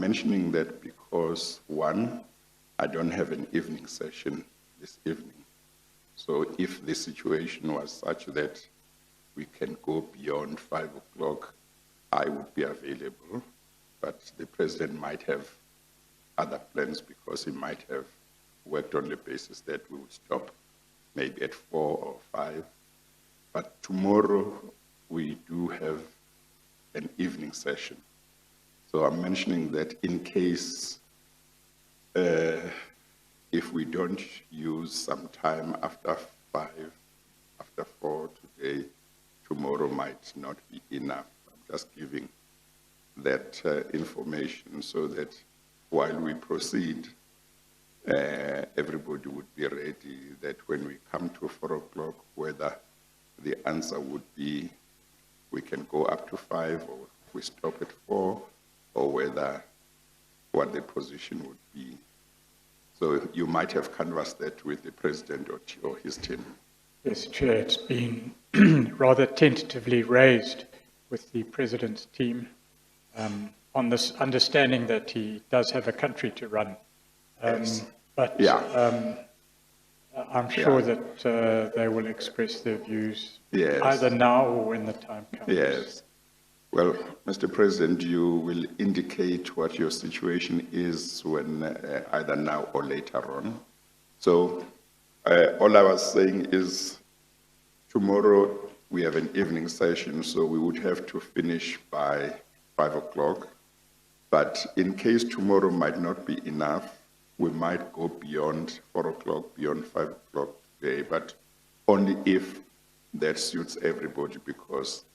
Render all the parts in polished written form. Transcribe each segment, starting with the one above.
mentioning that because, one, I don't have an evening session this evening. So if the situation was such that we can go beyond 5 o'clock, I would be available, but the president might have other plans because he might have worked on the basis that we would stop maybe at 4 or 5. But tomorrow we do have an evening session. So I'm mentioning that in case if we don't use some time after 5, after 4 today, tomorrow might not be enough. I'm just giving that information so that while we proceed, everybody would be ready that when we come to 4 o'clock, whether the answer would be we can go up to 5 or we stop at 4, or whether what the position would be. So you might have canvassed that with the president or his team. Yes, Chair, it's been rather tentatively raised with the president's team on this understanding that he does have a country to run. Yes. But yeah. I'm sure that they will express their views either now or when the time comes. Yes. Well, Mr. President, you will indicate what your situation is when either now or later on. So all I was saying is tomorrow we have an evening session, so we would have to finish by 5 o'clock. But in case tomorrow might not be enough, we might go beyond 4 o'clock, beyond 5 o'clock today, but only if that suits everybody, because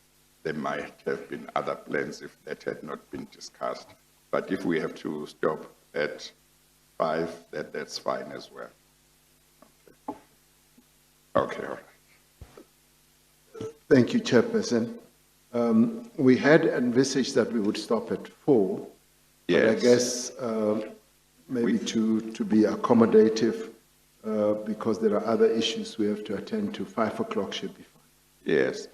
there might have been other plans if that had not been discussed. But if we have to stop at 5, that's fine as well. Okay, all right. Thank you, Chairperson. We had envisaged that we would stop at 4. Yes. But I guess maybe to be accommodative, because there are other issues we have to attend to, 5 o'clock should be fine. Yes.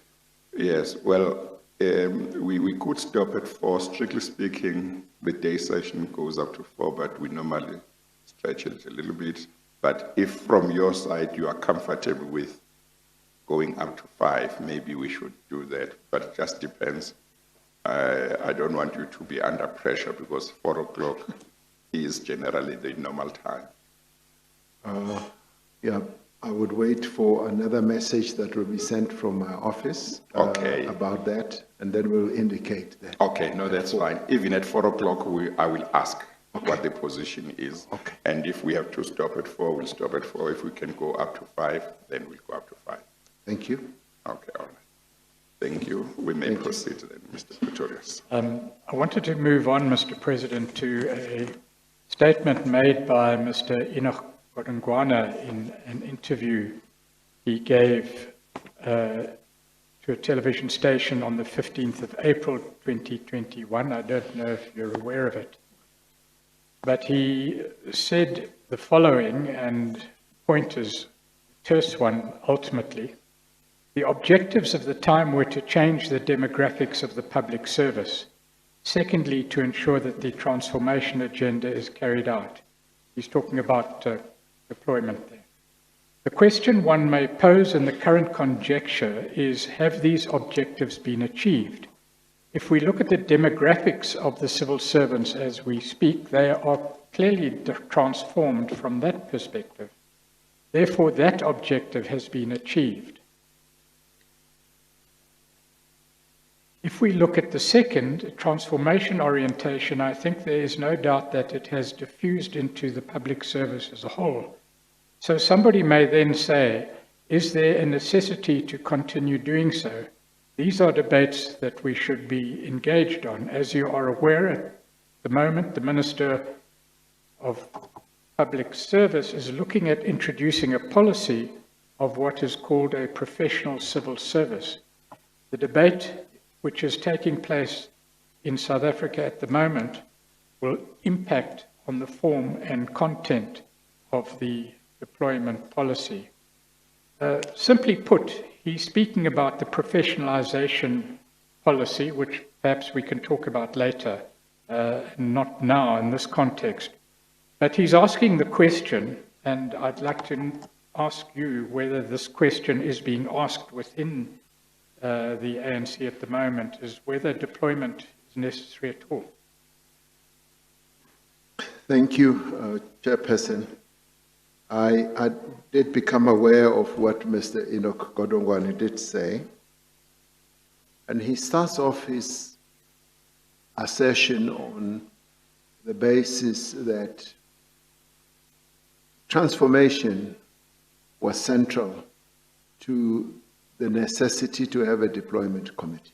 Yes, well, we could stop at 4. Strictly speaking, the day session goes up to 4, but we normally stretch it a little bit. But if from your side you are comfortable with going up to 5, maybe we should do that. But it just depends. I don't want you to be under pressure because 4 o'clock is generally the normal time. Yeah. I would wait for another message that will be sent from my office about that, and then we'll indicate that. Okay, no, that's fine. Even at 4 o'clock, I will ask what the position is. Okay. And if we have to stop at 4, we'll stop at 4. If we can go up to 5, then we'll go up to 5. Thank you. Okay, all right. Thank you. We may proceed then, Mr. Pretorius. I wanted to move on, Mr. President, to a statement made by Mr. Enoch Godongwana in an interview he gave to a television station on the 15th of April 2021. I don't know if you're aware of it. But he said the following, and point is a terse one ultimately. The objectives of the time were to change the demographics of the public service. Secondly, to ensure that the transformation agenda is carried out. He's talking about deployment there. The question one may pose in the current conjecture is, have these objectives been achieved? If we look at the demographics of the civil servants as we speak, they are clearly transformed from that perspective. Therefore, that objective has been achieved. If we look at the second, transformation orientation, I think there is no doubt that it has diffused into the public service as a whole. So somebody may then say, is there a necessity to continue doing so? These are debates that we should be engaged on. As you are aware, at the moment, the Minister of Public Service is looking at introducing a policy of what is called a professional civil service. The debate which is taking place in South Africa at the moment will impact on the form and content of the deployment policy. Simply put, he's speaking about the professionalization policy, which perhaps we can talk about later, not now in this context. But he's asking the question, and I'd like to ask you whether this question is being asked within the ANC at the moment, is whether deployment is necessary at all. Thank you, Chairperson. I did become aware of what Mr. Enoch Godongwana did say, and he starts off his assertion on the basis that transformation was central to the necessity to have a deployment committee.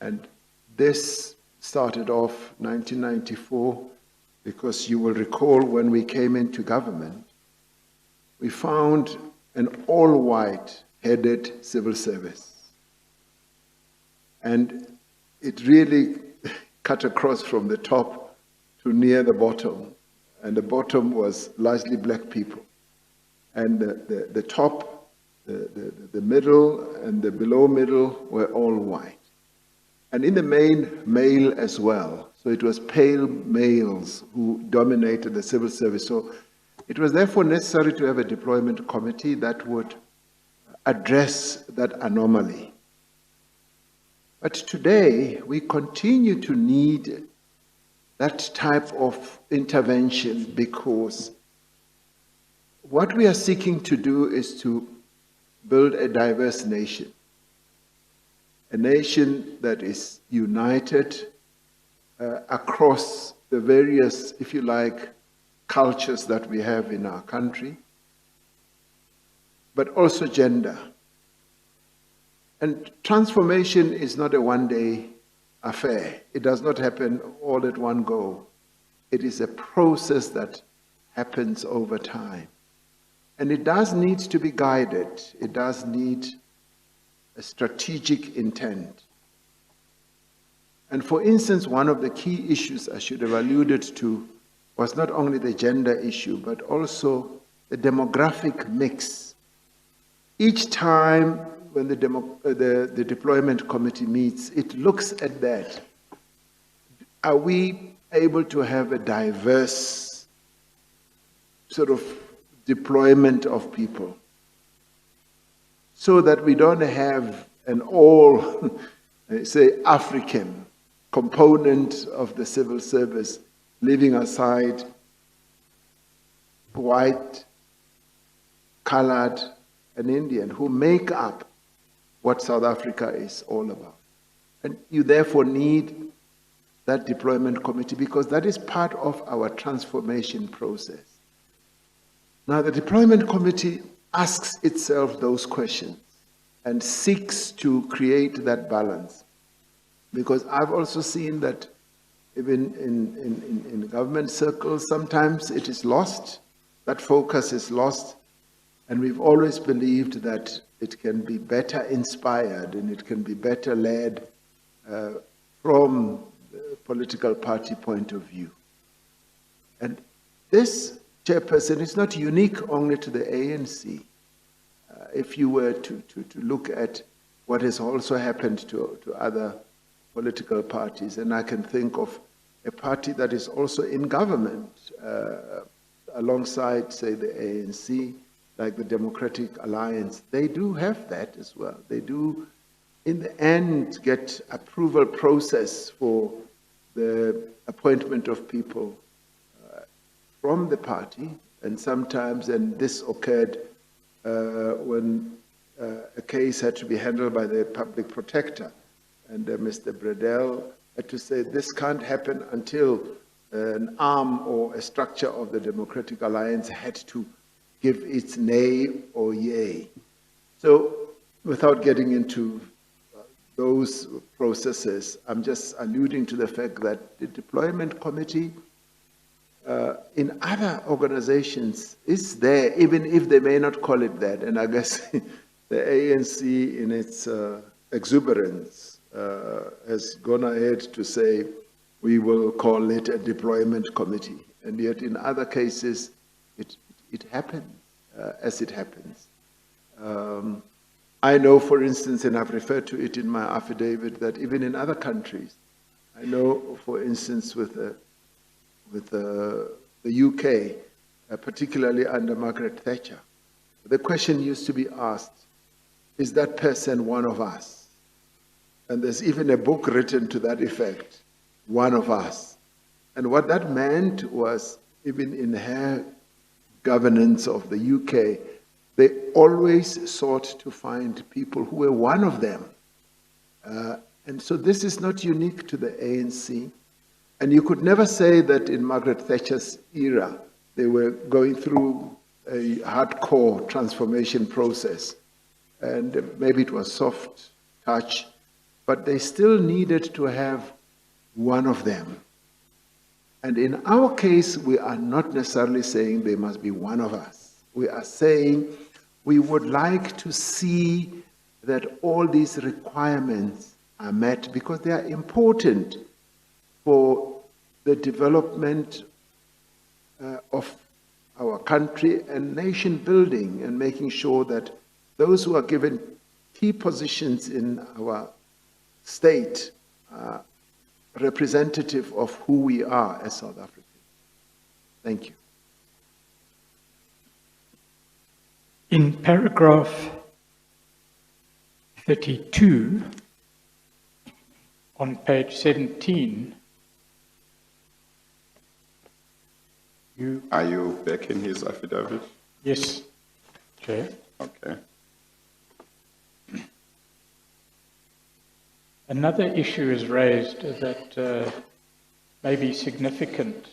And this started off 1994, because you will recall when we came into government, we found an all-white headed civil service. And it really cut across from the top to near the bottom. And the bottom was largely black people. And the top, the middle, and the below middle were all white. And in the main, male as well. So it was pale males who dominated the civil service. So it was therefore necessary to have a deployment committee that would address that anomaly. But today, we continue to need that type of intervention, because what we are seeking to do is to build a diverse nation. A nation that is united across the various, if you like, cultures that we have in our country, but also gender. And transformation is not a one-day affair. It does not happen all at one go. It is a process that happens over time. And it does need to be guided. It does need a strategic intent. And for instance, one of the key issues I should have alluded to was not only the gender issue, but also the demographic mix. Each time when the deployment committee meets, it looks at that. Are we able to have a diverse sort of deployment of people, so that we don't have an all, say, African component of the civil service, leaving aside white, colored, and Indian, who make up what South Africa is all about. And you therefore need that deployment committee, because that is part of our transformation process. Now, the deployment committee asks itself those questions and seeks to create that balance. Because I've also seen that even in government circles, sometimes it is lost, that focus is lost, and we've always believed that it can be better inspired and it can be better led from the political party point of view. And this, Chairperson, is not unique only to the ANC. If you were to look at what has also happened to other political parties, and I can think of a party that is also in government alongside, say, the ANC, like the Democratic Alliance, they do have that as well. They do, in the end, get approval process for the appointment of people from the party, and sometimes, and this occurred when a case had to be handled by the public protector, and Mr. Bredell had to say this can't happen until an arm or a structure of the Democratic Alliance had to give its nay or yay. So without getting into those processes, I'm just alluding to the fact that the deployment committee in other organizations is there, even if they may not call it that. And I guess the ANC, in its exuberance, has gone ahead to say, we will call it a deployment committee. And yet in other cases, it happens as it happens. I know, for instance, and I've referred to it in my affidavit, that even in other countries, I know, for instance, with the UK, particularly under Margaret Thatcher, the question used to be asked, is that person one of us? And there's even a book written to that effect, One of Us. And what that meant was, even in her governance of the UK, they always sought to find people who were one of them. And so this is not unique to the ANC. And you could never say that in Margaret Thatcher's era, they were going through a hardcore transformation process. And maybe it was soft touch, but they still needed to have one of them. And in our case, we are not necessarily saying they must be one of us. We are saying we would like to see that all these requirements are met because they are important for the development of our country and nation building, and making sure that those who are given key positions in our state are representative of who we are as South Africans. Thank you. In paragraph 32, on page 17, Are you back in his affidavit? Yes, Chair. Okay. Another issue is raised that may be significant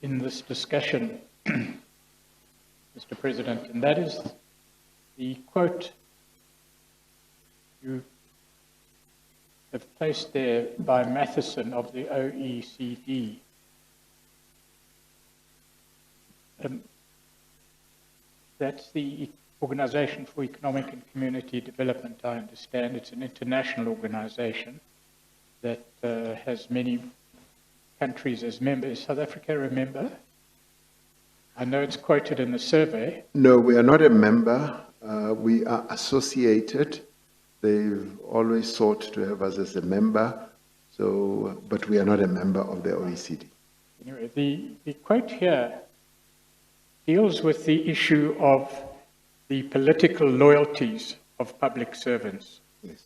in this discussion, Mr. President, and that is the quote you have placed there by Matheson of the OECD. That's the Organization for Economic and Community Development, I understand. It's an international organization that has many countries as members. Is South Africa a member? I know it's quoted in the survey. No, we are not a member. We are associated. They've always sought to have us as a member, but we are not a member of the OECD. Anyway, the quote here deals with the issue of the political loyalties of public servants, Yes.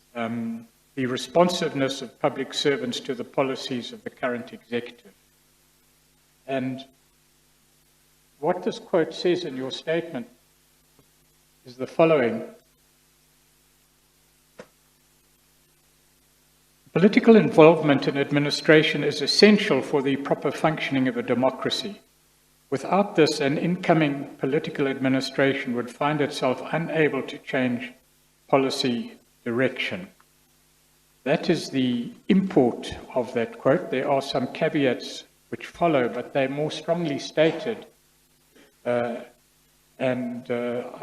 the responsiveness of public servants to the policies of the current executive. And what this quote says in your statement is the following. Political involvement in administration is essential for the proper functioning of a democracy. Without this, an incoming political administration would find itself unable to change policy direction. That is the import of that quote. There are some caveats which follow, but they're more strongly stated. I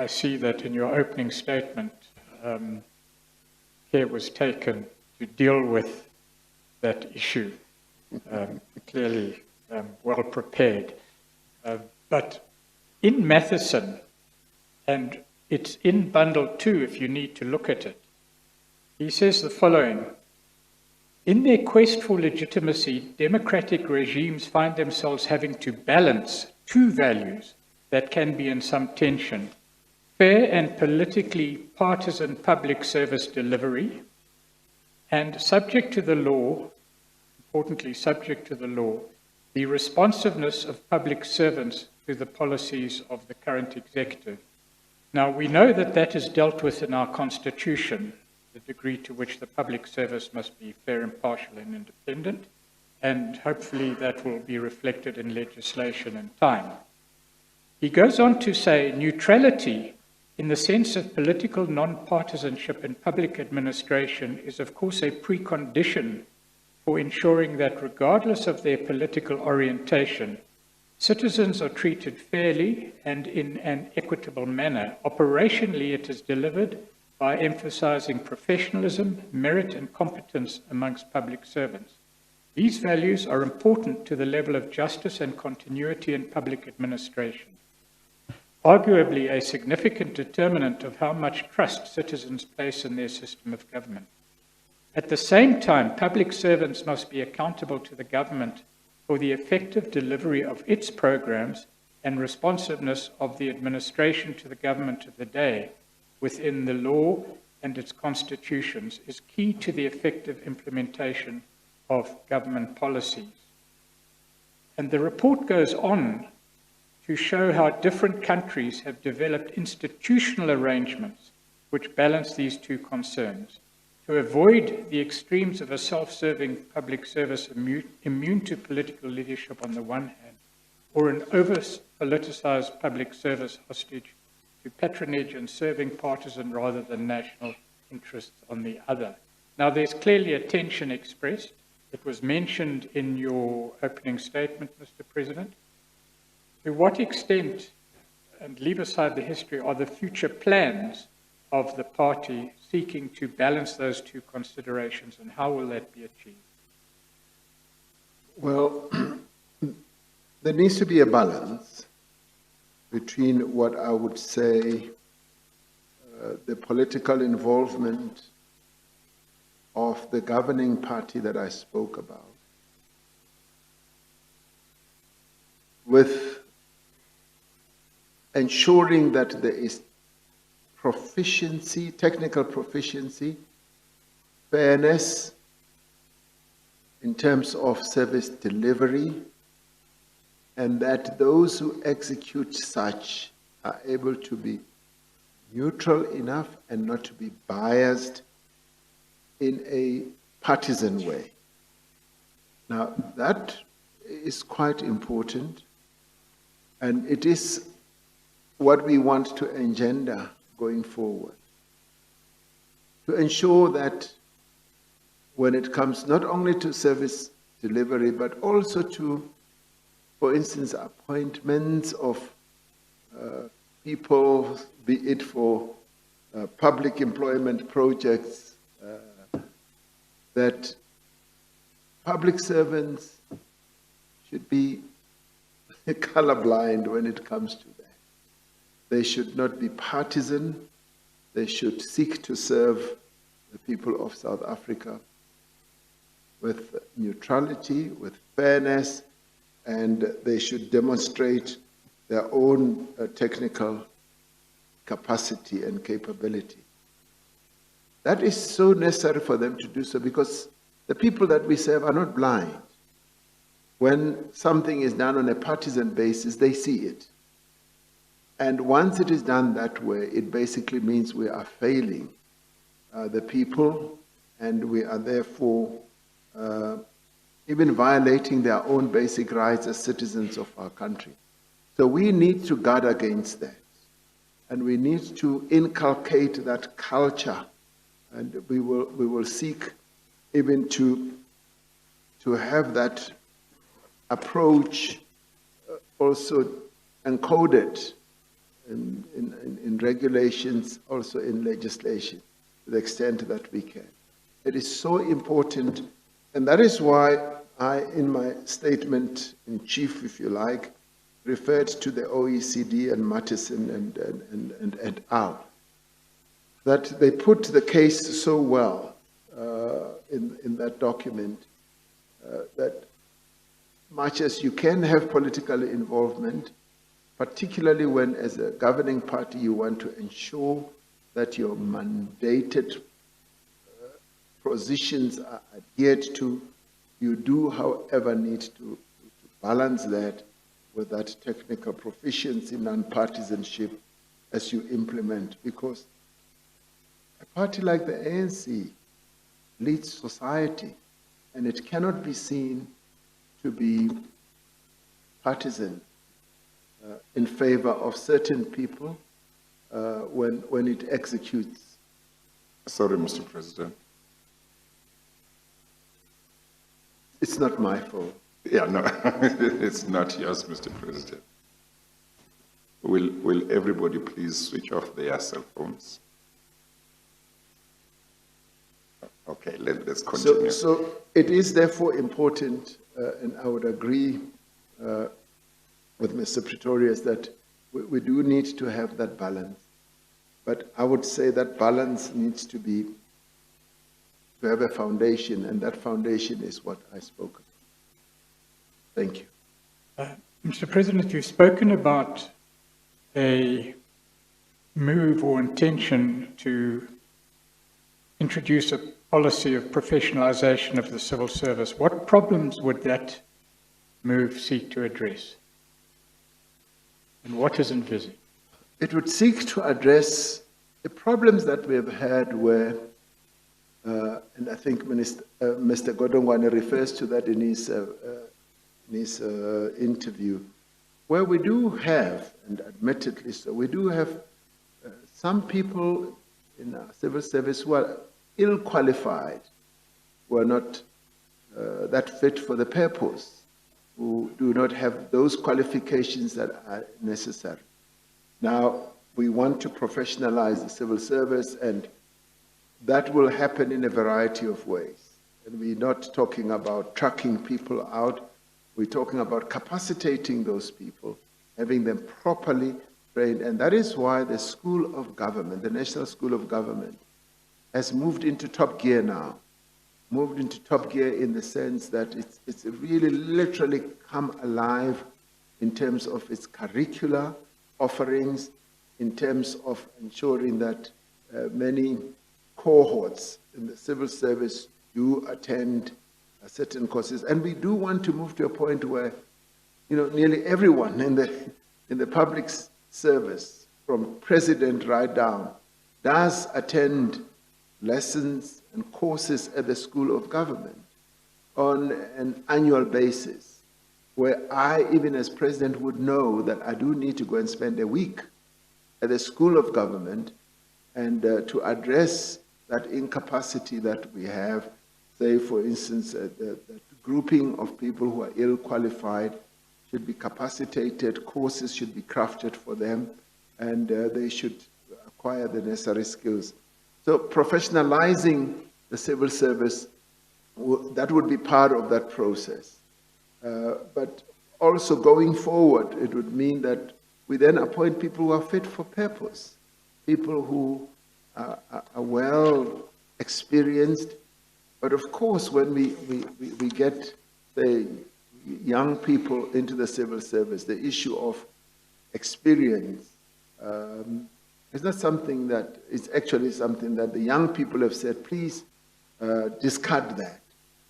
see that in your opening statement, care was taken to deal with that issue, clearly well prepared. But in Matheson, and it's in Bundle 2 if you need to look at it, he says the following: in their quest for legitimacy, democratic regimes find themselves having to balance two values that can be in some tension: fair and politically partisan public service delivery, and subject to the law, importantly subject to the law, the responsiveness of public servants to the policies of the current executive. Now, we know that that is dealt with in our Constitution, the degree to which the public service must be fair, impartial, and independent, and hopefully that will be reflected in legislation in time. He goes on to say, neutrality, in the sense of political non-partisanship in public administration, is of course a precondition for ensuring that regardless of their political orientation, citizens are treated fairly and in an equitable manner. Operationally, it is delivered by emphasizing professionalism, merit, and competence amongst public servants. These values are important to the level of justice and continuity in public administration, arguably a significant determinant of how much trust citizens place in their system of government. At the same time, public servants must be accountable to the government for the effective delivery of its programs and responsiveness of the administration to the government of the day within the law and its constitutions is key to the effective implementation of government policies. And the report goes on to show how different countries have developed institutional arrangements which balance these two concerns, to avoid the extremes of a self-serving public service immune to political leadership on the one hand, or an over-politicized public service hostage to patronage and serving partisan rather than national interests on the other. Now, there's clearly a tension expressed. It was mentioned in your opening statement, Mr. President. To what extent, and leave aside the history, are the future plans of the party seeking to balance those two considerations, and how will that be achieved? Well, there needs to be a balance between what I would say the political involvement of the governing party that I spoke about, with ensuring that there is proficiency, technical proficiency, fairness in terms of service delivery, and that those who execute such are able to be neutral enough and not to be biased in a partisan way. Now, that is quite important, and it is what we want to engender going forward, to ensure that when it comes not only to service delivery, but also to, for instance, appointments of people, be it for public employment projects, that public servants should be colorblind when it comes to that. They should not be partisan. They should seek to serve the people of South Africa with neutrality, with fairness, and they should demonstrate their own technical capacity and capability. That is so necessary for them to do so, because the people that we serve are not blind. When something is done on a partisan basis, they see it. And once it is done that way, it basically means we are failing the people, and we are therefore even violating their own basic rights as citizens of our country. So we need to guard against that. And we need to inculcate that culture. And we will seek even to have that approach also encoded in regulations, also in legislation, to the extent that we can. It is so important, and that is why I, in my statement in chief, if you like, referred to the OECD and Mattison and al. That they put the case so well in that document that much as you can have political involvement, particularly when as a governing party you want to ensure that your mandated positions are adhered to, you do, however, need to balance that with that technical proficiency, non-partisanship as you implement, because a party like the ANC leads society, and it cannot be seen to be partisan in favor of certain people when it executes. Sorry, Mr. President. It's not my fault. Yeah, no, it's not yours, Mr. President. Will everybody please switch off their cell phones? Okay, let's continue. So it is therefore important, and I would agree with Mr. Pretorius that we do need to have that balance. But I would say that balance needs to be to have a foundation, and that foundation is what I spoke about. Thank you. Mr. President, you've spoken about a move or intention to introduce a policy of professionalization of the civil service. What problems would that move seek to address? And what is envisaged? It would seek to address the problems that we have had where, and I think Mr. Godongwane refers to that in his interview, where we do have, and admittedly so, we do have some people in our civil service who are ill-qualified, who are not that fit for the purpose, who do not have those qualifications that are necessary. Now, we want to professionalize the civil service, and that will happen in a variety of ways. And we're not talking about trucking people out. We're talking about capacitating those people, having them properly trained. And that is why the School of Government, the National School of Government, has moved into top gear now. Moved into top gear in the sense that it's really literally come alive in terms of its curricular offerings, in terms of ensuring that many cohorts in the civil service do attend certain courses. And we do want to move to a point where, nearly everyone in the public service, from president right down, does attend lessons and courses at the School of Government on an annual basis, where I, even as president, would know that I do need to go and spend a week at the School of Government and to address that incapacity that we have. Say, for instance, the grouping of people who are ill-qualified should be capacitated, courses should be crafted for them, and they should acquire the necessary skills. So professionalizing the civil service, that would be part of that process. But also going forward, it would mean that we then appoint people who are fit for purpose, people who are well experienced. But of course, when we get the young people into the civil service, the issue of experience is not something that, it's actually something that the young people have said, please discard that,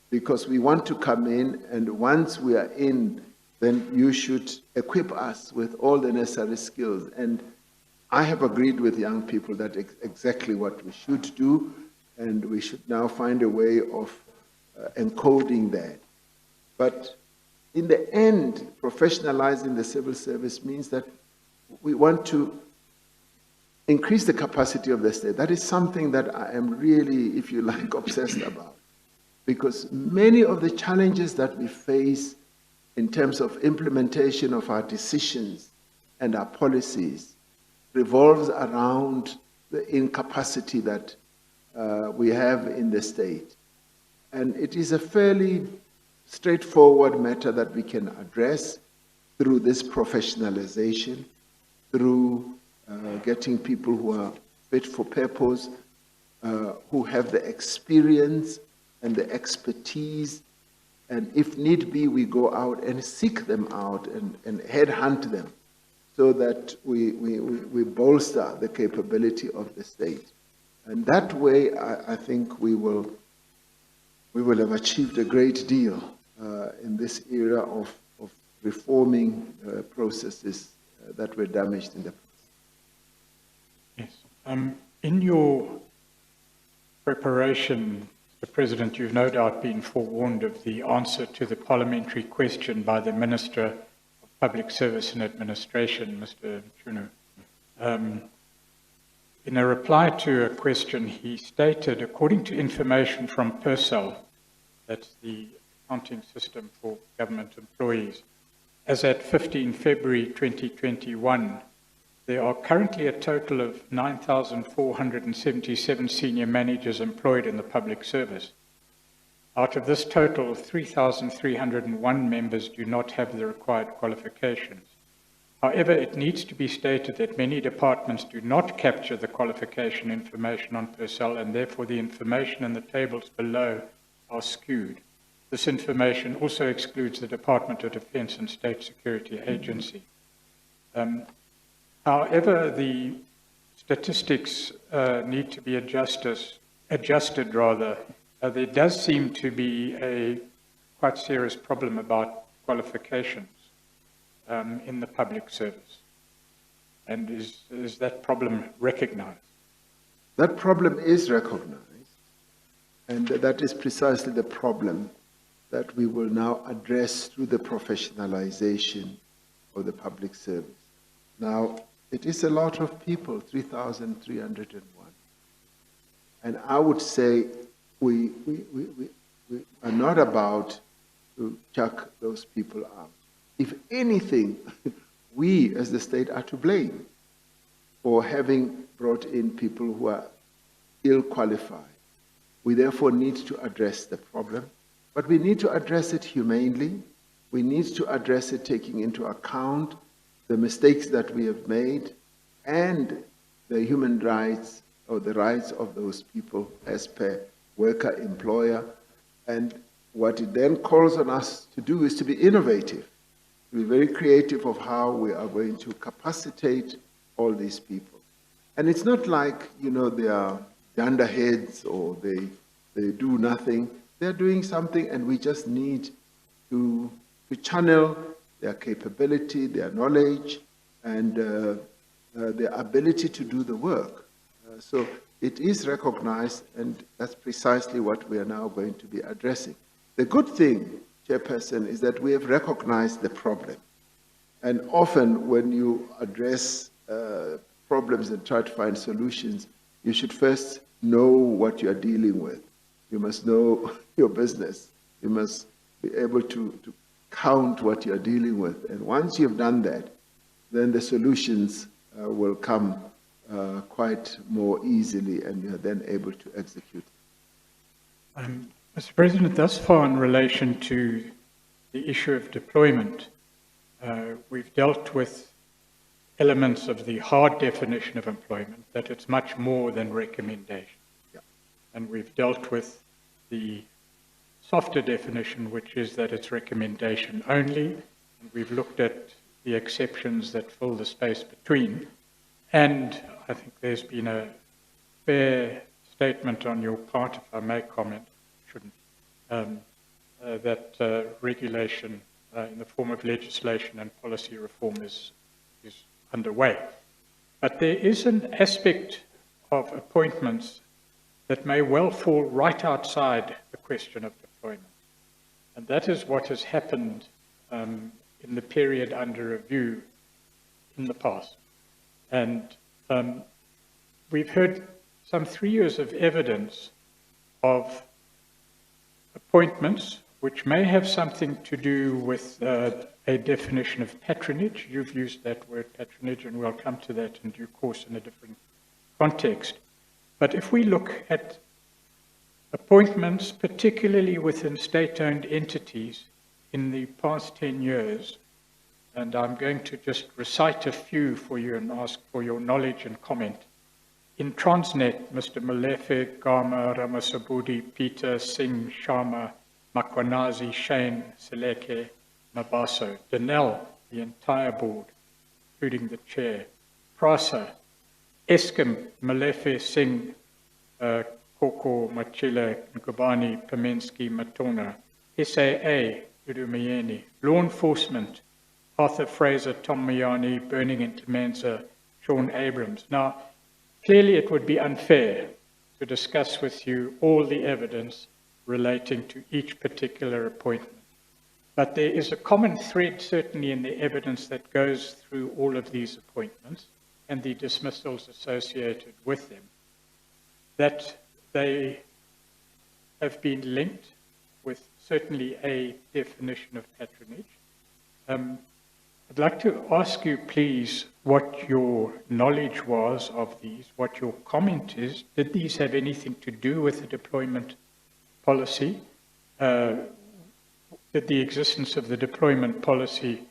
because we want to come in, and once we are in, then you should equip us with all the necessary skills. And I have agreed with young people that exactly what we should do, and we should now find a way of encoding that. But in the end, professionalizing the civil service means that we want to increase the capacity of the state. That is something that I am really, if you like, obsessed about. Because many of the challenges that we face in terms of implementation of our decisions and our policies revolves around the incapacity that we have in the state. And it is a fairly straightforward matter that we can address through this professionalization, through getting people who are fit for purpose, who have the experience and the expertise, and if need be, we go out and seek them out and headhunt them so that we bolster the capability of the state. And that way, I think we will have achieved a great deal in this era of reforming processes that were damaged in the past. Yes. In your preparation, Mr. President, you've no doubt been forewarned of the answer to the parliamentary question by the Minister of Public Service and Administration, Mr. Chunu. In a reply to a question, he stated, according to information from Persal, that's the accounting system for government employees, as at 15 February 2021, there are currently a total of 9,477 senior managers employed in the public service. Out of this total, 3,301 members do not have the required qualifications. However, it needs to be stated that many departments do not capture the qualification information on personnel, and therefore the information in the tables below are skewed. This information also excludes the Department of Defense and State Security Agency. However, the statistics need to be adjusted. There does seem to be a quite serious problem about qualifications in the public service. And is that problem recognized? That problem is recognized, and that is precisely the problem that we will now address through the professionalization of the public service. Now, it is a lot of people, 3,301. And I would say we are not about to chuck those people out. If anything, we as the state are to blame for having brought in people who are ill qualified. We therefore need to address the problem, but we need to address it humanely. We need to address it taking into account the mistakes that we have made and the human rights or the rights of those people as per worker, employer. And what it then calls on us to do is to be innovative, to be very creative of how we are going to capacitate all these people. And it's not like, they are dunderheads or they do nothing. They're doing something, and we just need to channel their capability, their knowledge, and their ability to do the work. So it is recognized, and that's precisely what we are now going to be addressing. The good thing, Chairperson, is that we have recognized the problem. And often when you address problems and try to find solutions, you should first know what you are dealing with. You must know your business. You must be able to count what you are dealing with. And once you've done that, then the solutions will come quite more easily, and you are then able to execute. Mr. President, thus far in relation to the issue of deployment, we've dealt with elements of the hard definition of employment, that it's much more than recommendation. Yeah. And we've dealt with the softer definition, which is that it's recommendation only. And we've looked at the exceptions that fill the space between. And I think there's been a fair statement on your part, if I may comment, shouldn't, that regulation in the form of legislation and policy reform is underway. But there is an aspect of appointments that may well fall right outside the question of deployment. And that is what has happened in the period under review in the past. And we've heard some 3 years of evidence of appointments which may have something to do with a definition of patronage. You've used that word patronage, and we'll come to that in due course in a different context. But if we look at appointments, particularly within state-owned entities in the past 10 years, and I'm going to just recite a few for you and ask for your knowledge and comment. In Transnet, Mr. Molefe, Gama, Ramasabudi, Peter, Singh, Sharma, Makwanazi, Shane, Seleke, Mabaso, Danel, the entire board, including the chair, Prasa, Eskom, Molefe, Singh, Koko, Machila, Ngubani, Pamensky, Matona, SAA, Udumayeni, Law Enforcement, Arthur Fraser, Tom Mayani, Burning Intermenza, Sean Abrams. Now, clearly it would be unfair to discuss with you all the evidence relating to each particular appointment. But there is a common thread, certainly, in the evidence that goes through all of these appointments and the dismissals associated with them, that they have been linked with certainly a definition of patronage. I'd like to ask you, please, what your knowledge was of these, what your comment is. Did these have anything to do with the deployment policy? Did the existence of the deployment policy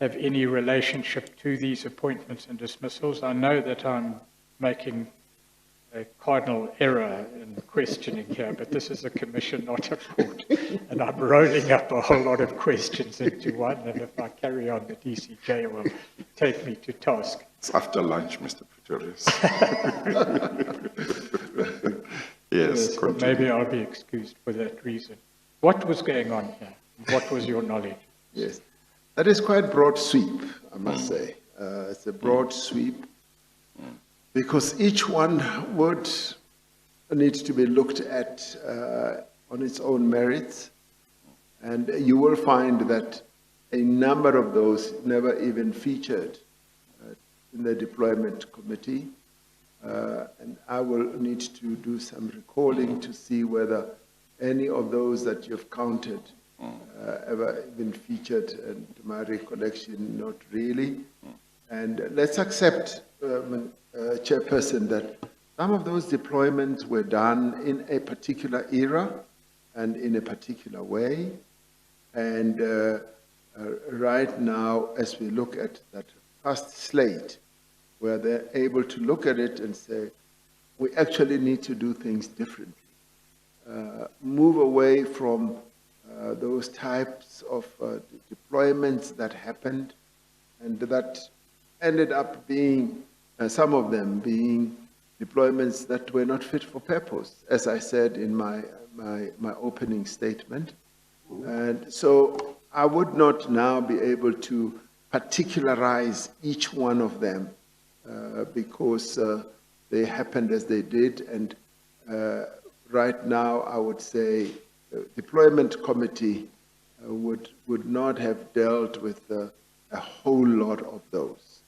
have any relationship to these appointments and dismissals? I know that I'm making a cardinal error in questioning here, but this is a commission, not a court, and I'm rolling up a whole lot of questions into one, and if I carry on, the DCJ will take me to task. It's after lunch, Mr. Pretorius. Yes, Well, continue. maybe I'll be excused for that reason. What was going on here? What was your knowledge? Yes, that is quite broad sweep, I must say. It's a broad sweep because each one would need to be looked at on its own merits, and you will find that a number of those never even featured in the deployment committee, and I will need to do some recalling to see whether any of those that you've counted ever been featured, and to my recollection, not really. And let's accept, Chairperson, that some of those deployments were done in a particular era and in a particular way. And right now, as we look at that first slate, where they're able to look at it and say, we actually need to do things differently. Move away from those types of deployments that happened and that ended up being, some of them being deployments that were not fit for purpose, as I said in my opening statement. And so I would not now be able to particularize each one of them because they happened as they did. And right now, I would say the deployment committee would not have dealt with a whole lot of those.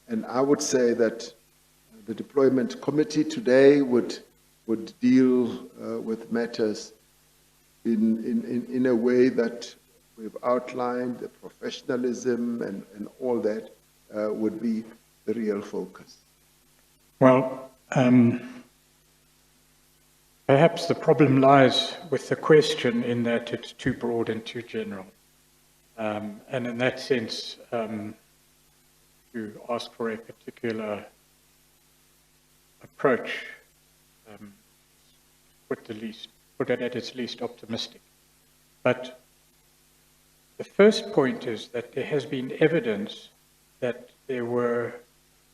And I would say that the deployment committee today would deal with matters in a way that we've outlined. The professionalism and all that would be the real focus. Well, perhaps the problem lies with the question in that it's too broad and too general. And in that sense, to ask for a particular approach, put it at its least optimistic. But the first point is that there has been evidence that there were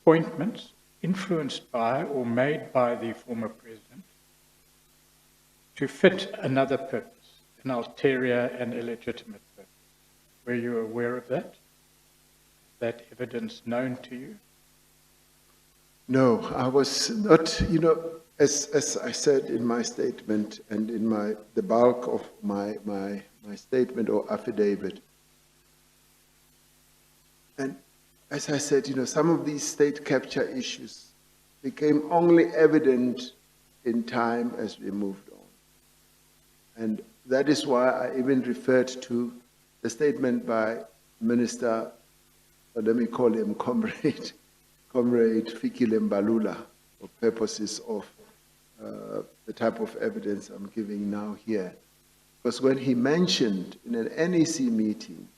appointments influenced by or made by the former president to fit another purpose, an ulterior and illegitimate purpose. Were you aware of that? That evidence known to you? No, I was not, as I said in my statement and in the bulk of my statement or affidavit. And as I said, some of these state capture issues became only evident in time as we moved on. And that is why I even referred to the statement by Minister, let me call him Comrade Fikile Mbalula, for purposes of the type of evidence I'm giving now here. Because when he mentioned in an NEC meeting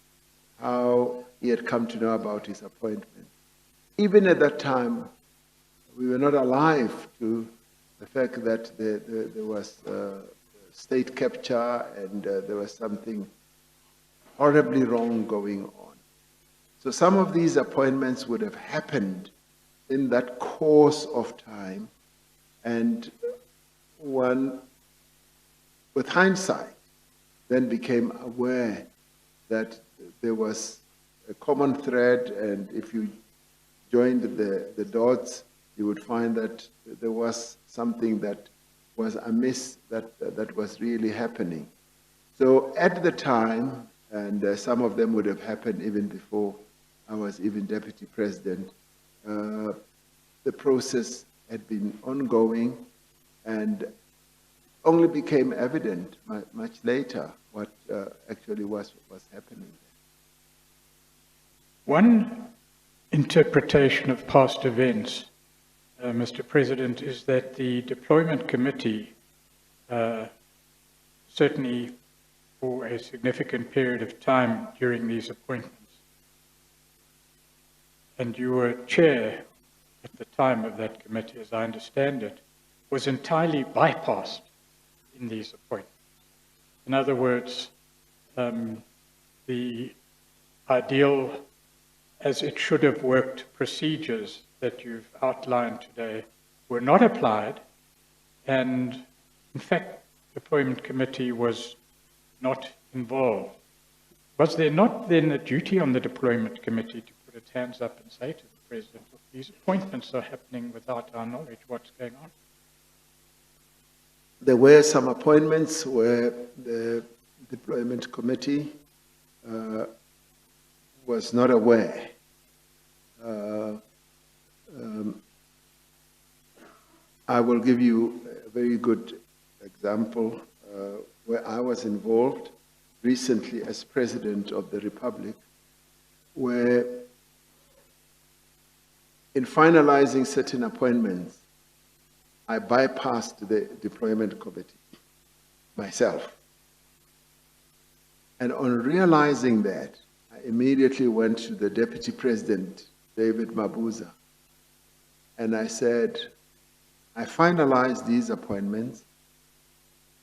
how he had come to know about his appointment, even at that time, we were not alive to the fact that there was state capture and there was something horribly wrong going on. So some of these appointments would have happened in that course of time, and one, with hindsight, then became aware that there was a common thread, and if you joined the dots, you would find that there was something that was amiss that was really happening. So at the time, and some of them would have happened even before I was even deputy president, the process had been ongoing, and only became evident much later what actually was happening. One interpretation of past events, Mr. President, is that the deployment committee, certainly for a significant period of time during these appointments, and you were chair at the time of that committee, as I understand it, was entirely bypassed in these appointments. In other words, the ideal, as it should have worked, procedures that you've outlined today were not applied, and in fact, the appointment committee was not involved. Was there not then a duty on the deployment committee to put its hands up and say to the President, look, these appointments are happening without our knowledge, what's going on? There were some appointments where the deployment committee was not aware. I will give you a very good example where I was involved recently as President of the Republic, where in finalizing certain appointments, I bypassed the deployment committee myself. And on realizing that, I immediately went to the Deputy President, David Mabuza, and I said, I finalized these appointments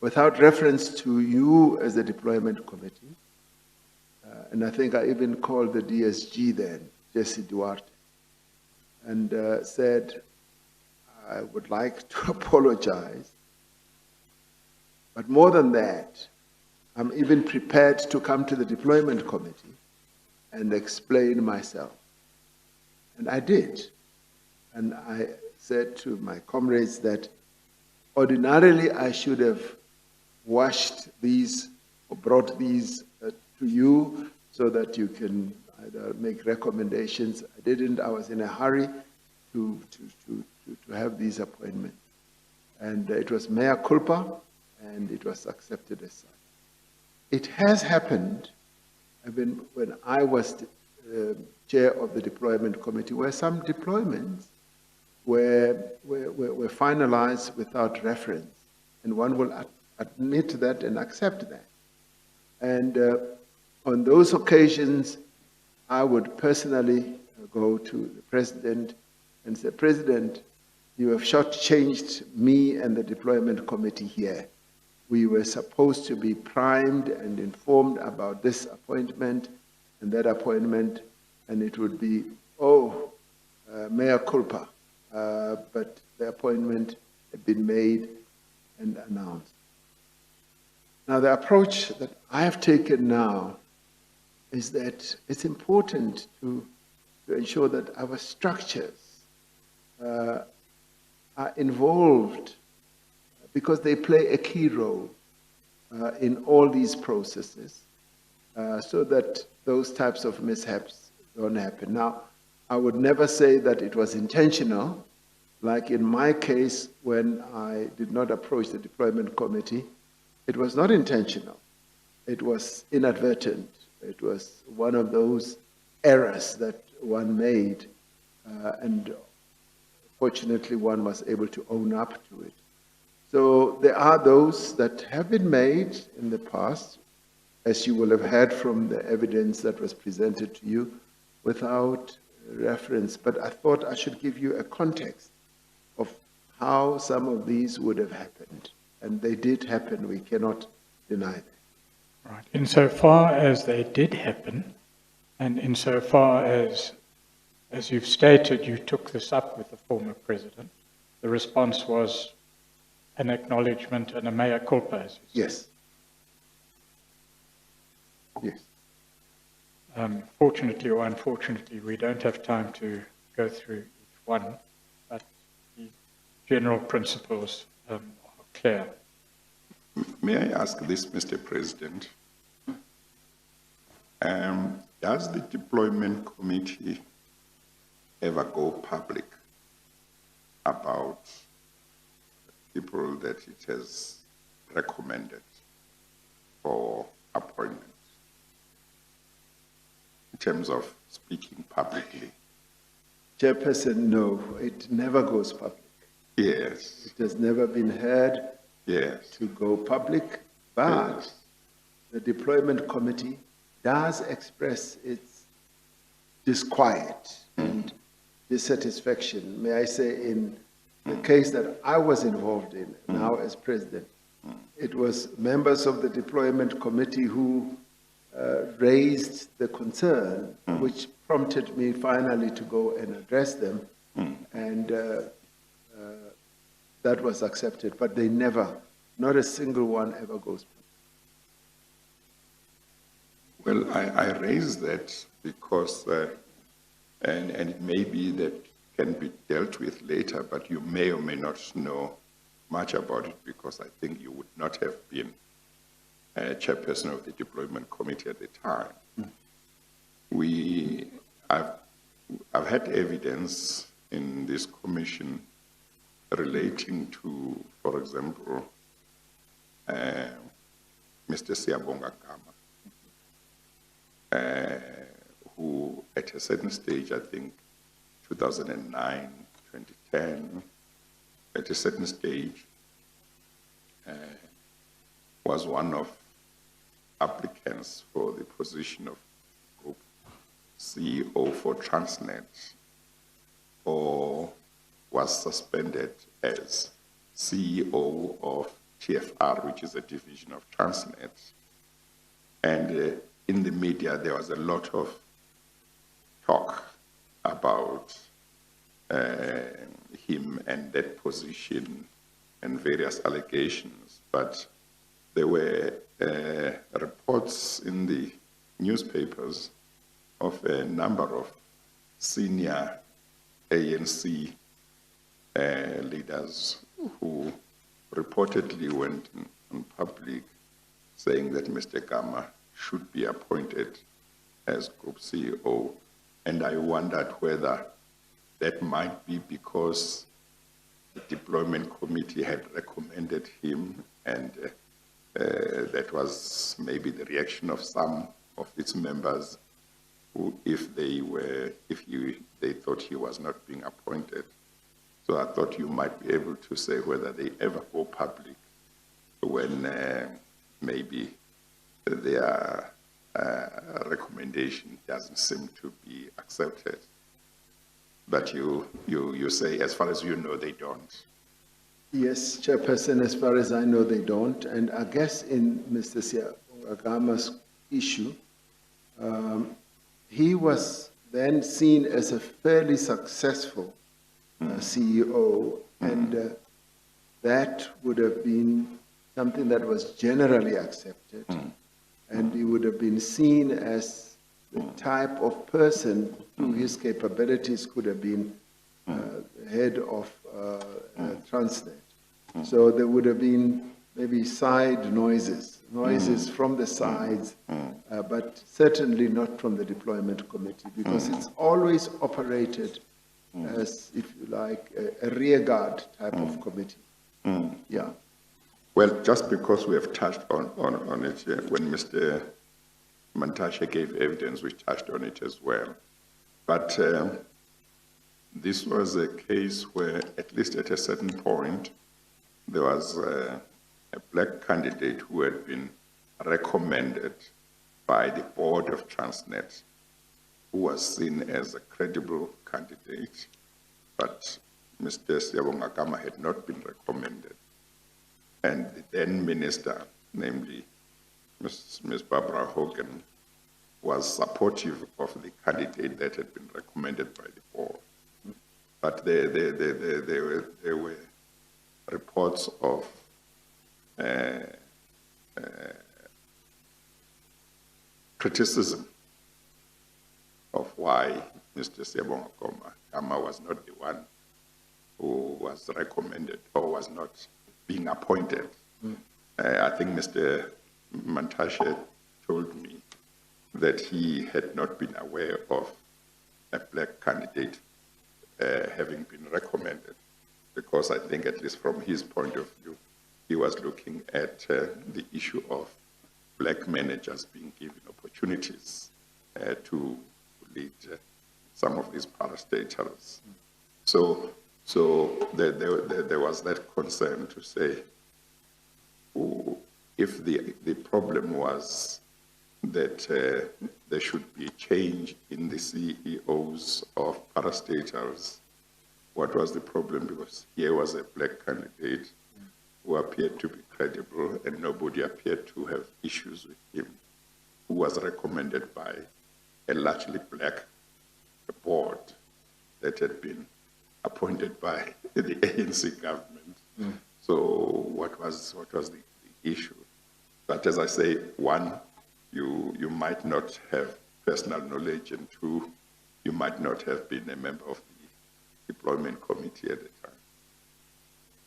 without reference to you as the deployment committee. And I think I even called the DSG then, Jesse Duarte, and said, I would like to apologize. But more than that, I'm even prepared to come to the deployment committee and explain myself. And I did. And I said to my comrades that ordinarily I should have washed these or brought these to you so that you can either make recommendations. I didn't. I was in a hurry to have these appointments. And it was mea culpa, and it was accepted as such. It has happened, even when I was chair of the deployment committee, where some deployments were finalized without reference, and one will admit that and accept that. And on those occasions, I would personally go to the President and say, President, you have shortchanged me and the deployment committee here. We were supposed to be primed and informed about this appointment and that appointment, and it would be, mea culpa. But the appointment had been made and announced. Now, the approach that I have taken now is that it's important to ensure that our structures are involved because they play a key role in all these processes so that those types of mishaps don't happen. Now, I would never say that it was intentional. Like in my case, when I did not approach the deployment committee, it was not intentional. It was inadvertent. It was one of those errors that one made, and fortunately one was able to own up to it. So there are those that have been made in the past, as you will have heard from the evidence that was presented to you, without reference. But I thought I should give you a context of how some of these would have happened. And they did happen, we cannot deny that. Right. Insofar as they did happen, and insofar as you've stated, you took this up with the former president, the response was an acknowledgement and a mea culpa, as you said. Yes. Fortunately or unfortunately, we don't have time to go through each one, but the general principles are clear. May I ask this, Mr. President? Does the deployment committee ever go public about people that it has recommended for appointment in terms of speaking publicly? Chairperson, no, it never goes public. Yes. It has never been heard Yes. to go public, but Yes. the deployment committee does express its disquiet and dissatisfaction, may I say, in the case that I was involved in now as president. It was members of the deployment committee who raised the concern, which prompted me finally to go and address them, and that was accepted, but they never, not a single one ever goes. Well, I raise that because, and it may be that can be dealt with later, but you may or may not know much about it because I think you would not have been a chairperson of the deployment committee at the time. I've had evidence in this commission relating to, for example, Mr. Siyabonga Gama, who at a certain stage, I think 2009, 2010, at a certain stage, was one of applicants for the position of Group CEO for Transnet, or was suspended as CEO of TFR, which is a division of Transnet. And in the media, there was a lot of talk about him and that position and various allegations, but there were reports in the newspapers of a number of senior ANC leaders who reportedly went in public saying that Mr. Gama should be appointed as Group CEO. And I wondered whether that might be because the deployment committee had recommended him, and that was maybe the reaction of some of its members who, if they thought he was not being appointed. So I thought you might be able to say whether they ever go public when maybe their recommendation doesn't seem to be accepted. But you say, as far as you know, they don't. Yes, Chairperson, as far as I know, they don't. And I guess in Mr. Siyabonga issue, he was then seen as a fairly successful CEO, and that would have been something that was generally accepted, and he would have been seen as the type of person who his capabilities could have been head of Transnet. So there would have been maybe side noises from the sides, but certainly not from the deployment committee, because it's always operated as, if you like, a rearguard type of committee. Yeah. Well, just because we have touched on it, when Mr. Mantashe gave evidence, we touched on it as well. But this was a case where, at least at a certain point, there was a black candidate who had been recommended by the board of Transnet, who was seen as a credible candidate, but Mr. Siyabonga Gama had not been recommended. And the then minister, namely Ms. Barbara Hogan, was supportive of the candidate that had been recommended by the board. But there were reports of criticism of why Mr. Siyabonga Gama was not the one who was recommended or was not being appointed. I think Mr. Mantashe told me that he had not been aware of a black candidate having been recommended, because I think, at least from his point of view, he was looking at the issue of black managers being given opportunities to lead some of these parastatals. So there was that concern to say, if the problem was that there should be a change in the CEOs of parastatals. What was the problem? Because here was a black candidate who appeared to be credible and nobody appeared to have issues with him, who was recommended by a largely black board that had been appointed by the ANC government. So what was the issue? But as I say, one, you might not have personal knowledge, and two, you might not have been a member of the deployment committee at the time.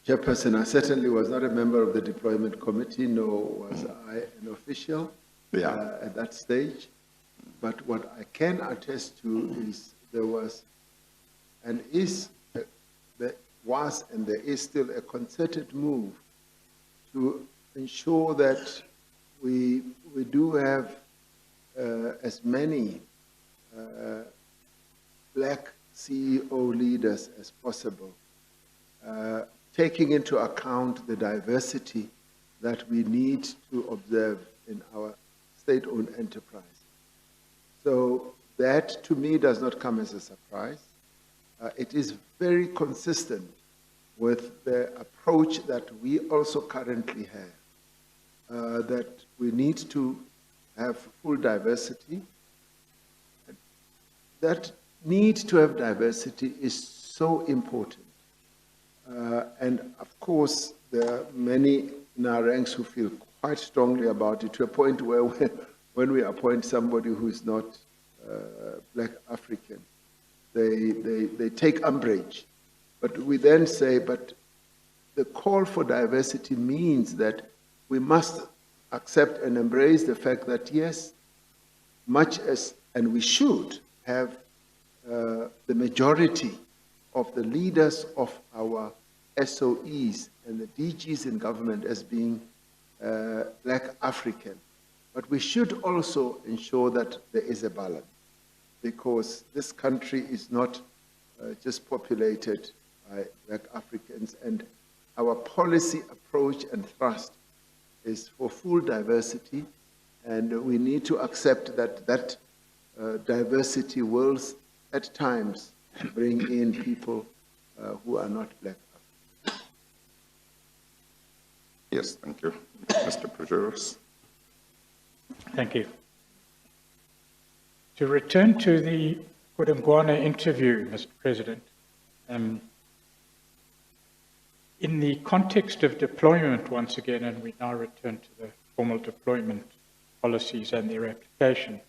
Chairperson, I certainly was not a member of the deployment committee, nor was I an official at that stage. But what I can attest to is there was and there is still a concerted move to ensure that we do have as many black CEO leaders as possible, taking into account the diversity that we need to observe in our state-owned enterprise. So that, to me, does not come as a surprise. It is very consistent with the approach that we also currently have, that we need to have full diversity. That need to have diversity is so important. And of course, there are many in our ranks who feel quite strongly about it, to a point where when we appoint somebody who is not black African, they take umbrage. But we then say, but the call for diversity means that we must accept and embrace the fact that, yes, much as, and we should have the majority of the leaders of our SOEs and the DGs in government as being black African. But we should also ensure that there is a balance, because this country is not just populated by black Africans, and our policy approach and thrust is for full diversity, and we need to accept that diversity will at times bring in people who are not black Africans. Yes, thank you. Mr. Prejudice. Thank you. To return to the Kodongwana interview, Mr. President, in the context of deployment, once again, and we now return to the formal deployment policies and their application,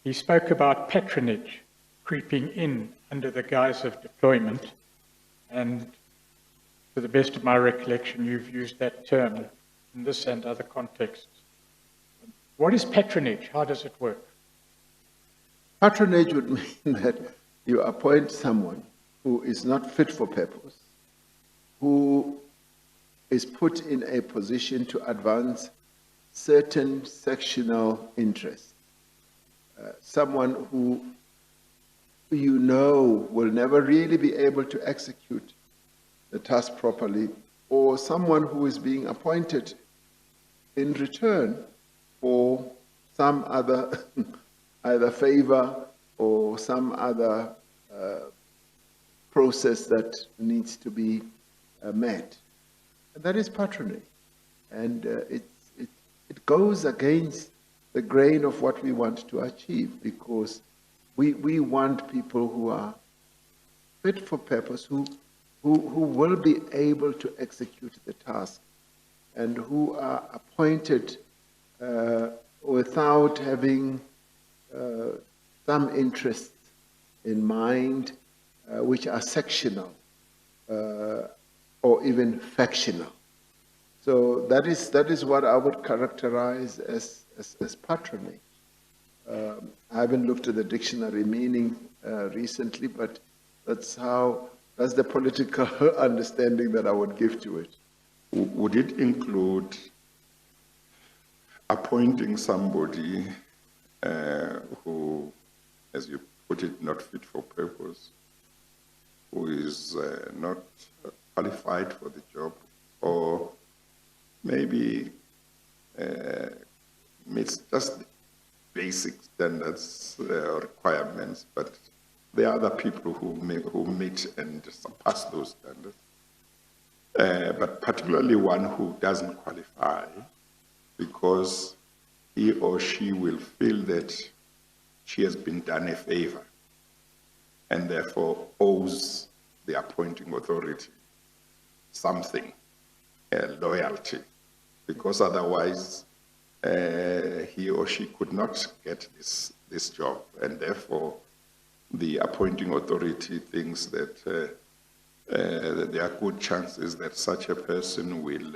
he spoke about patronage creeping in under the guise of deployment, and to the best of my recollection, you've used that term in this and other contexts. What is patronage? How does it work? Patronage would mean that you appoint someone who is not fit for purpose, who is put in a position to advance certain sectional interests. Someone who you know will never really be able to execute the task properly, or someone who is being appointed in return for some other either favor or some other process that needs to be met. And that is patronage. And it goes against the grain of what we want to achieve, because we want people who are fit for purpose, who will be able to execute the task, and who are appointed without having some interests in mind which are sectional or even factional. So that is what I would characterize as patronage. I haven't looked at the dictionary meaning recently, but that's the political understanding that I would give to it. Would it include appointing somebody who, as you put it, not fit for purpose, who is not qualified for the job, or maybe it's just basic standards or requirements, but there are other people who meet and surpass those standards. But particularly one who doesn't qualify because he or she will feel that she has been done a favor and therefore owes the appointing authority something, loyalty, because otherwise he or she could not get this job, and therefore the appointing authority thinks that there are good chances that such a person will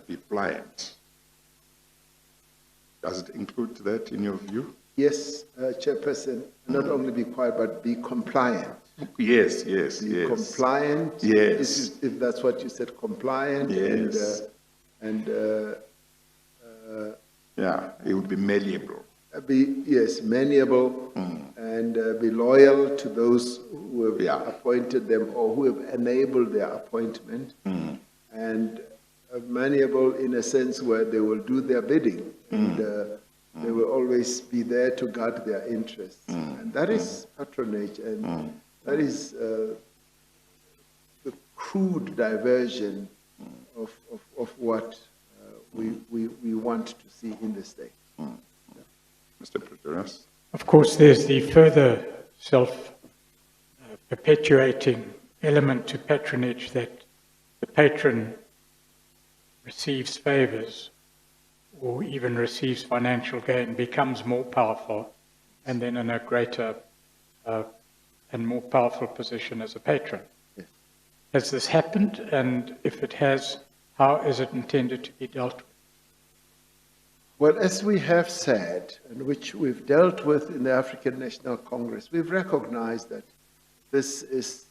be pliant. Does it include that in your view? Yes, Chairperson, not only be quiet, but be compliant. Yes. Be compliant. Yes. If that's what you said, compliant. Yes. Yeah, it would be malleable. Yes, malleable, and be loyal to those who have appointed them or who have enabled their appointment, and malleable in a sense where they will do their bidding, and they will always be there to guard their interests. And that is patronage, and that is the crude diversion of what we want to see in the state. Mr. Patronage. Of course, there's the further self-perpetuating element to patronage, that the patron receives favors or even receives financial gain, becomes more powerful, and then in a greater and more powerful position as a patron. Yes. Has this happened? And if it has, how is it intended to be dealt with? Well, as we have said, and which we've dealt with in the African National Congress, we've recognized that this is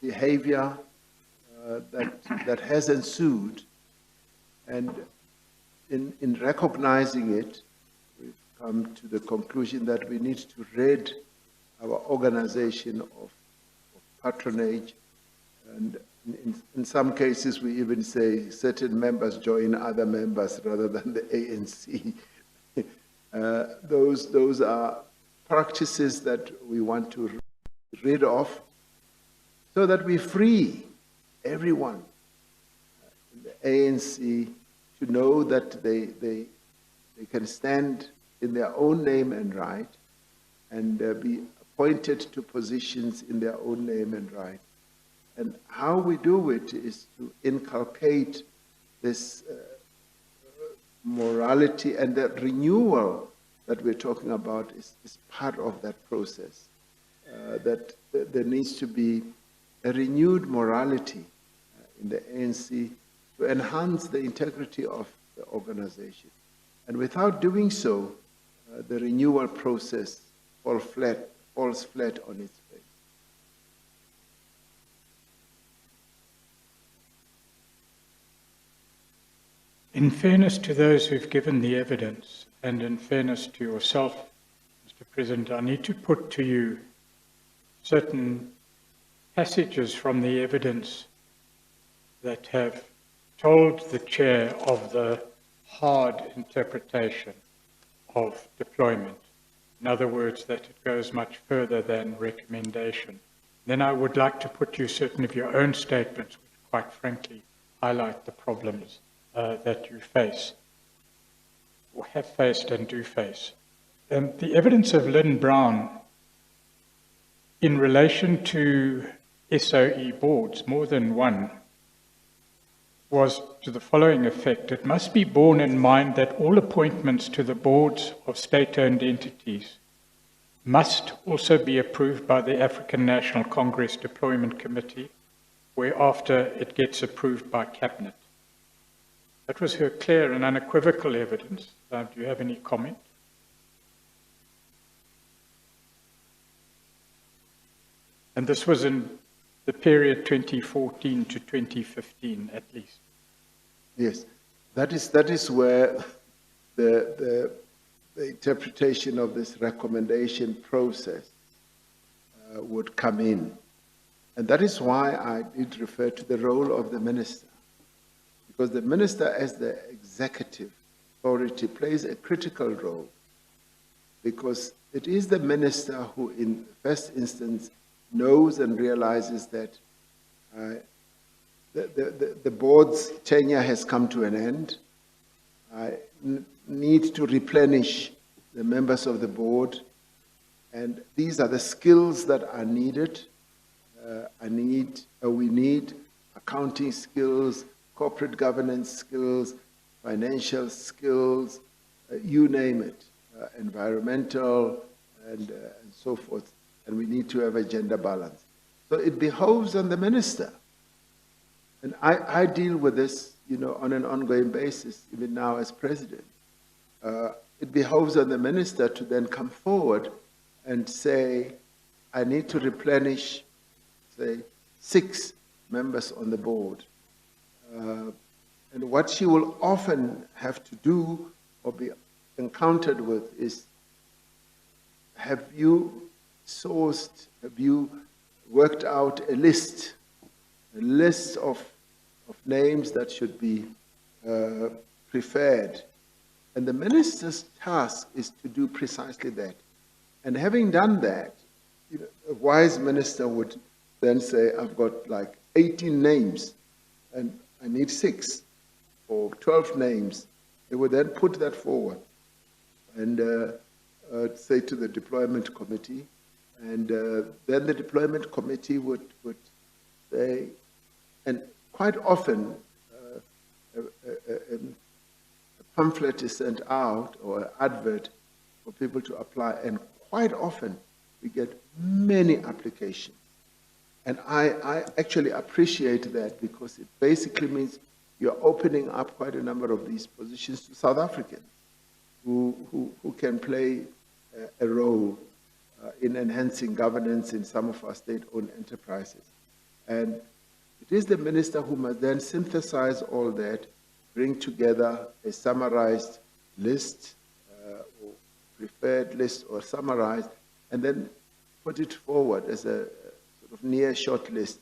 behavior that has ensued, and in recognizing it, we've come to the conclusion that we need to rid our organization of patronage, and in some cases we even say certain members join other members rather than the ANC. Those are practices that we want to rid of, so that we free everyone in the ANC to know that they can stand in their own name and right, and be appointed to positions in their own name and right. And how we do it is to inculcate this morality, and the renewal that we're talking about is part of that process. That there needs to be a renewed morality in the ANC to enhance the integrity of the organization. And without doing so, the renewal process falls flat on its face. In fairness to those who've given the evidence, and in fairness to yourself, Mr. President, I need to put to you certain passages from the evidence that have told the chair of the hard interpretation of deployment. In other words, that it goes much further than recommendation. Then I would like to put you certain of your own statements, which quite frankly highlight the problems that you face, or have faced and do face. The evidence of Lynn Brown in relation to SOE boards, more than one, was to the following effect: it must be borne in mind that all appointments to the boards of state-owned entities must also be approved by the African National Congress Deployment Committee, whereafter it gets approved by Cabinet. That was her clear and unequivocal evidence. Do you have any comment? And this was in the period 2014 to 2015, at least. Yes, that is where the interpretation of this recommendation process would come in. And that is why I did refer to the role of the minister. Because the minister, as the executive authority plays a critical role, because it is the minister who, in the first instance, knows and realizes that the board's tenure has come to an end. I need to replenish the members of the board, and these are the skills that are needed. We need accounting skills, corporate governance skills, financial skills, you name it, environmental, and so forth. And we need to have a gender balance. So it behoves on the minister. And I deal with this, on an ongoing basis, even now as president. It behoves on the minister to then come forward and say, I need to replenish, say, 6 members on the board. And what she will often have to do or be encountered with is, have you worked out a list of names that should be preferred? And the minister's task is to do precisely that. And having done that, a wise minister would then say, I've got like 18 names and I need 6 or 12 names. They would then put that forward and say to the deployment committee, and then the deployment committee would say, and quite often a pamphlet is sent out or an advert for people to apply, and quite often we get many applications. And I actually appreciate that, because it basically means you're opening up quite a number of these positions to South Africans who can play a role in enhancing governance in some of our state-owned enterprises. And it is the minister who must then synthesize all that, bring together a summarized list, or preferred list or summarized, and then put it forward as a sort of near short list.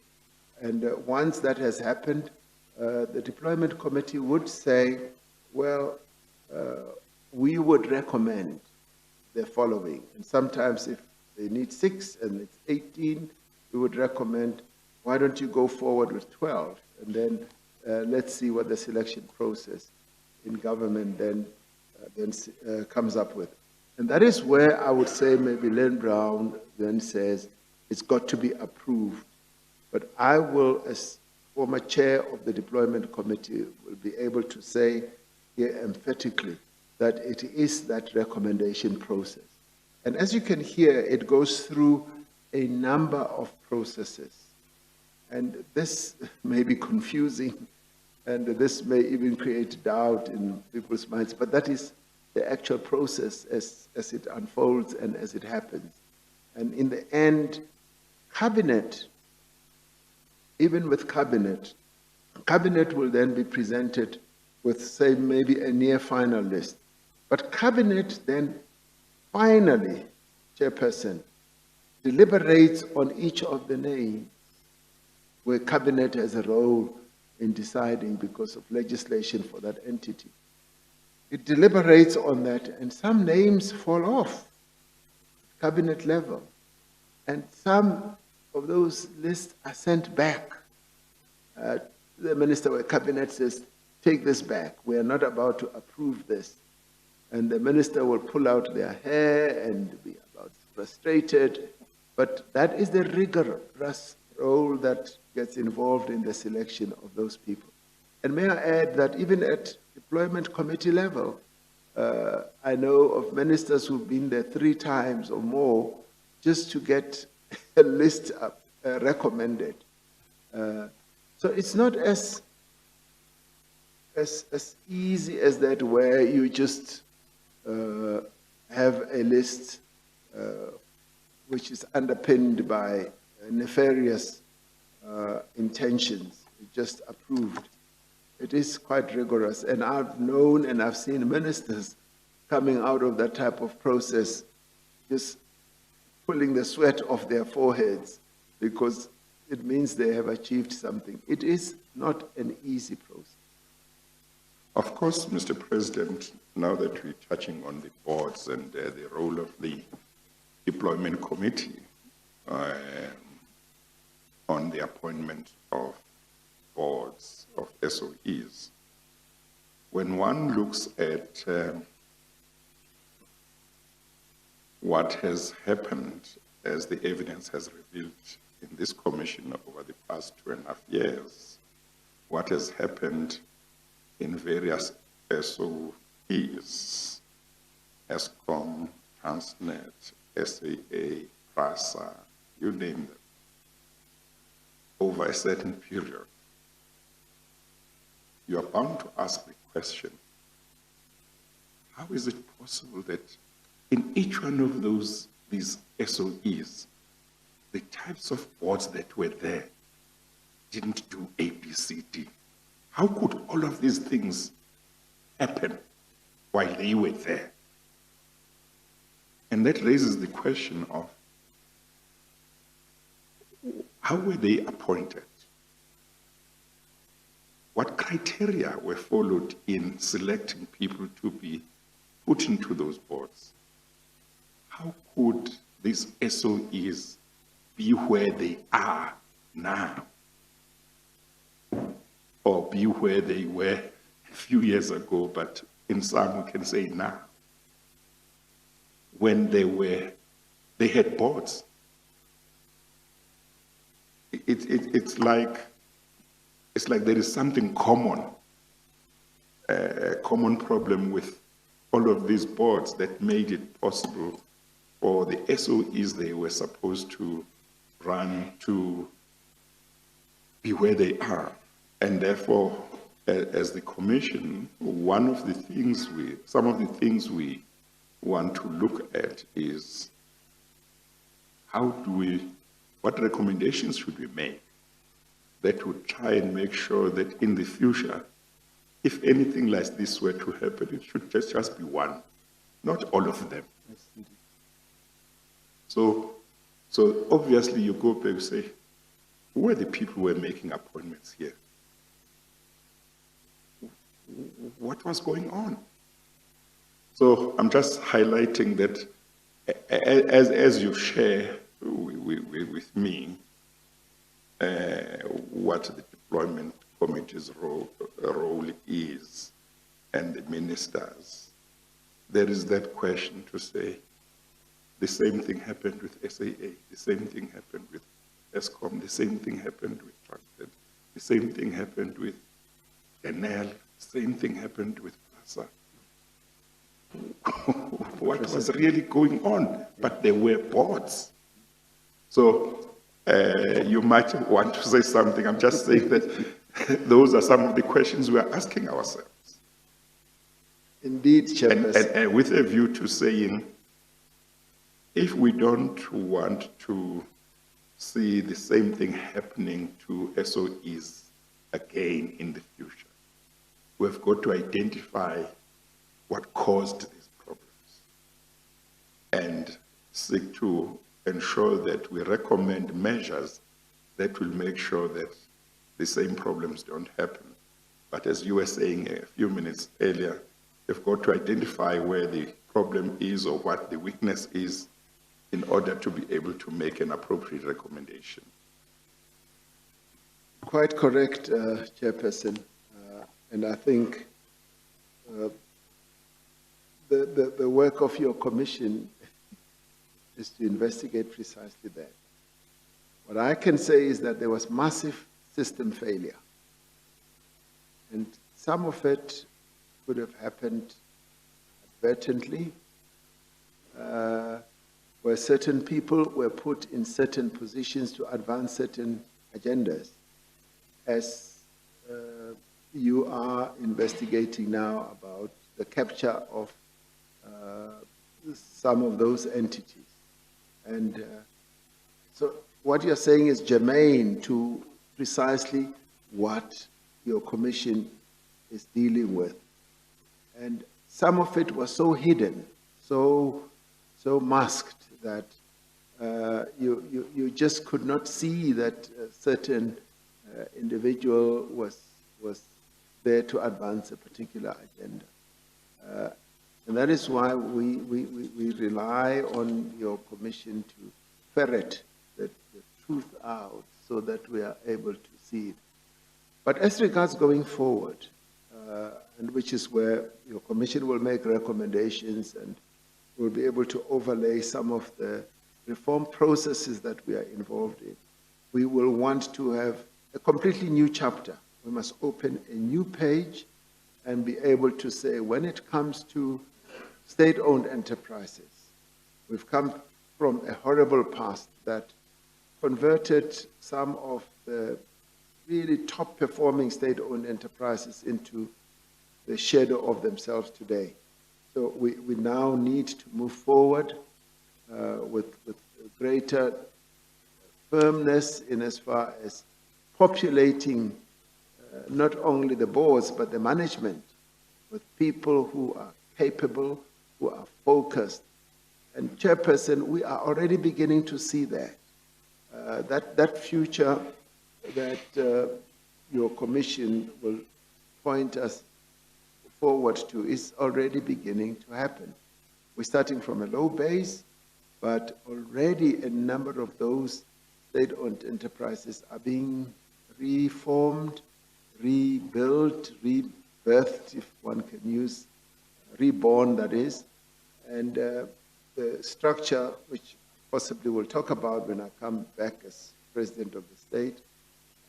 And once that has happened, the deployment committee would say, well, we would recommend the following. And sometimes if they need 6 and it's 18, we would recommend, why don't you go forward with 12? And then let's see what the selection process in government then comes up with. And that is where I would say maybe Len Brown then says it's got to be approved. But I will, as former chair of the deployment committee, will be able to say here emphatically that it is that recommendation process. And as you can hear, it goes through a number of processes. And this may be confusing, and this may even create doubt in people's minds, but that is the actual process as it unfolds and as it happens. And in the end, cabinet, even with cabinet will then be presented with, say, maybe a near final list. But cabinet then finally, chairperson, deliberates on each of the names, where cabinet has a role in deciding because of legislation for that entity. It deliberates on that, and some names fall off cabinet level, and some of those lists are sent back. The minister or cabinet says, take this back. We are not about to approve this. And the minister will pull out their hair and be about frustrated. But that is the rigorous role that gets involved in the selection of those people. And may I add that even at deployment committee level, I know of ministers who've been there 3 times or more just to get a list recommended. So it's not as easy as that, where you just have a list which is underpinned by nefarious intentions, just approved. It is quite rigorous, and I've known and I've seen ministers coming out of that type of process just pulling the sweat off their foreheads, because it means they have achieved something. It is not an easy process. Of course, Mr. President, now that we're touching on the boards and the role of the deployment committee on the appointment of boards of SOEs, when one looks at what has happened, as the evidence has revealed in this commission over the past 2.5 years, what has happened in various SOEs, ESCOM, Transnet, SAA, PRASA, you name them, over a certain period, you are bound to ask the question, how is it possible that in each one of these SOEs, the types of boards that were there didn't do A, B, C, D? How could all of these things happen while they were there? And that raises the question of how were they appointed? What criteria were followed in selecting people to be put into those boards? How could these SOEs be where they are now? Or be where they were a few years ago, but in some we can say now, when they had boards. It's like there is something common, a common problem with all of these boards that made it possible for the SOEs they were supposed to run to be where they are. And therefore, as the Commission, some of the things we want to look at is what recommendations should we make that would try and make sure that in the future, if anything like this were to happen, it should just be one, not all of them. So obviously you go back and say, who are the people who were making appointments here? What was going on? So I'm just highlighting that as you share with me what the deployment committee's role is and the ministers, there is that question to say, the same thing happened with SAA, the same thing happened with ESCOM, the same thing happened with Transnet, the same thing happened with Enel, same thing happened with PRASA. What was really going on? But there were boards. So you might want to say something. I'm just saying that those are some of the questions we are asking ourselves. Indeed, Chairperson. And with a view to saying, if we don't want to see the same thing happening to SOEs again in the future, we've got to identify what caused these problems and seek to ensure that we recommend measures that will make sure that the same problems don't happen. But as you were saying a few minutes earlier, we've got to identify where the problem is or what the weakness is in order to be able to make an appropriate recommendation. Quite correct, Chairperson. And I think the work of your commission is to investigate precisely that. What I can say is that there was massive system failure. And some of it could have happened inadvertently, where certain people were put in certain positions to advance certain agendas, as you are investigating now about the capture of some of those entities. And so what you're saying is germane to precisely what your commission is dealing with. And some of it was so hidden, so masked, that you just could not see that a certain individual was there to advance a particular agenda. And that is why we rely on your commission to ferret the truth out so that we are able to see it. But as regards going forward, and which is where your commission will make recommendations and will be able to overlay some of the reform processes that we are involved in, we will want to have a completely new chapter. We must open a new page and be able to say, when it comes to state-owned enterprises, we've come from a horrible past that converted some of the really top-performing state-owned enterprises into the shadow of themselves today. So we now need to move forward with greater firmness in as far as populating not only the boards but the management with people who are capable, who are focused. And Chairperson, we are already beginning to see that. That future that your commission will point us forward to is already beginning to happen. We're starting from a low base, but already a number of those state-owned enterprises are being reformed, rebuilt, rebirthed, if one can use, reborn, that is. And the structure, which possibly we'll talk about when I come back as President of the state,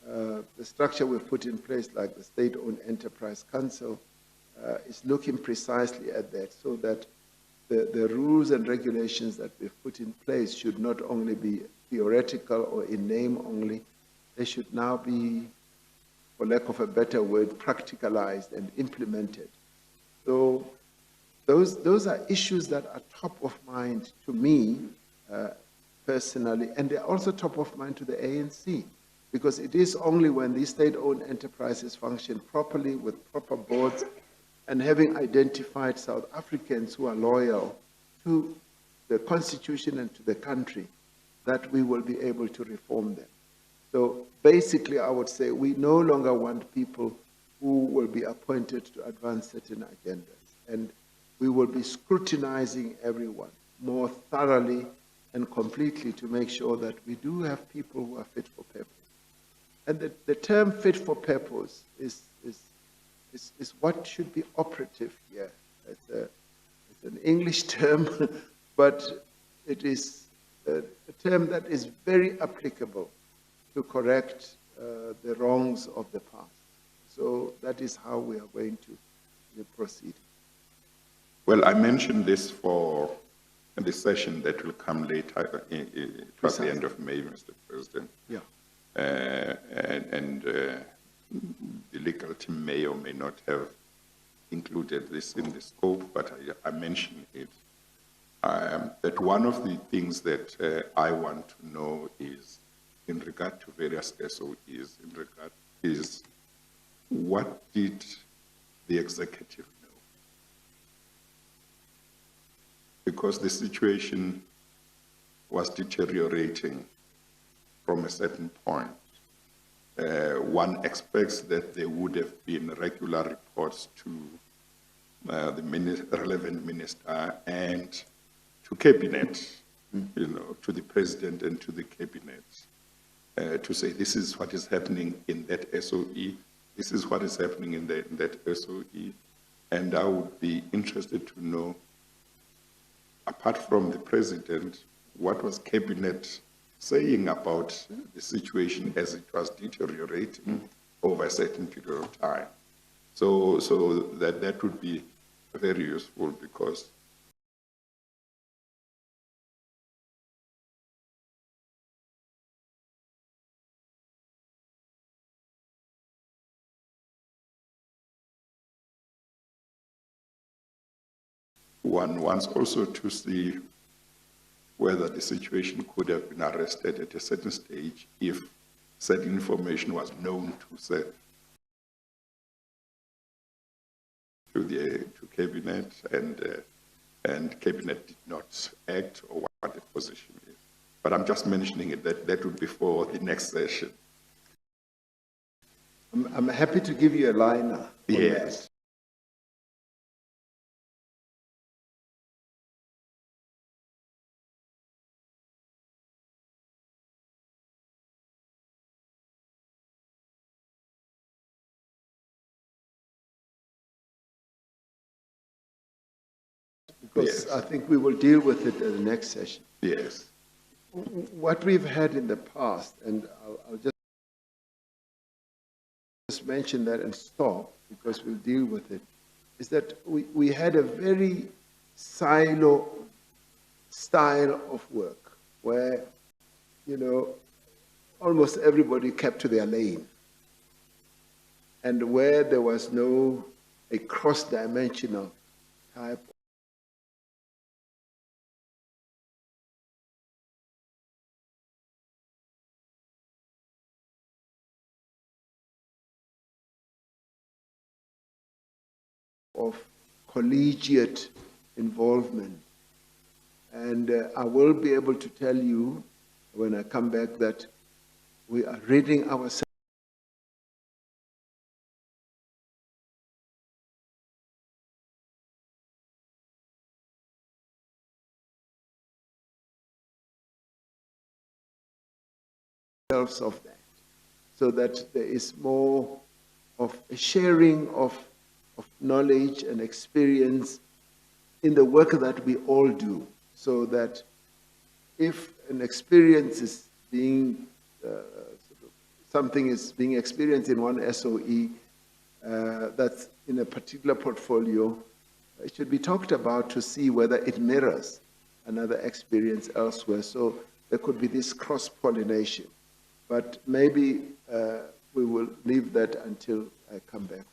the structure we've put in place, like the State-Owned Enterprise Council, is looking precisely at that, so that the rules and regulations that we've put in place should not only be theoretical or in name only, they should now be, for lack of a better word, practicalized and implemented. So those are issues that are top of mind to me personally, and they're also top of mind to the ANC, because it is only when these state-owned enterprises function properly with proper boards and having identified South Africans who are loyal to the Constitution and to the country that we will be able to reform them. So basically, I would say we no longer want people who will be appointed to advance certain agendas, and we will be scrutinizing everyone more thoroughly and completely to make sure that we do have people who are fit for purpose. And the term fit for purpose is what should be operative here. It's an English term, but it is a term that is very applicable to correct the wrongs of the past. So that is how we are going to proceed. Well, I mentioned this for the session that will come later, towards the end of May, Mr. President. Yeah. And the legal team may or may not have included this in the scope, but I mentioned it. That one of the things that I want to know is, in regard to various SOEs, is what did the executive know? Because the situation was deteriorating from a certain point. One expects that there would have been regular reports to the relevant minister and to cabinet, to the president and to the cabinet, to say this is what is happening in that SOE, this is what is happening in that SOE. And I would be interested to know, apart from the president, what was cabinet saying about the situation as it was deteriorating over a certain period of time. So that would be very useful, because one wants also to see whether the situation could have been arrested at a certain stage if certain information was known to cabinet, and cabinet did not act, or what the position is. But I'm just mentioning it, that would be for the next session. I'm happy to give you a liner. on Yes. that. Because Yes. I think we will deal with it at the next session. Yes. What we've had in the past, and I'll just mention that and stop, because we'll deal with it, is that we had a very silo style of work where, you know, almost everybody kept to their lane. And where there was no a cross-dimensional type of collegiate involvement. And I will be able to tell you when I come back that we are ridding ourselves of that, so that there is more of a sharing of knowledge and experience in the work that we all do, so that if an experience is being, something is being experienced in one SOE that's in a particular portfolio, it should be talked about to see whether it mirrors another experience elsewhere. So there could be this cross-pollination. But maybe we will leave that until I come back.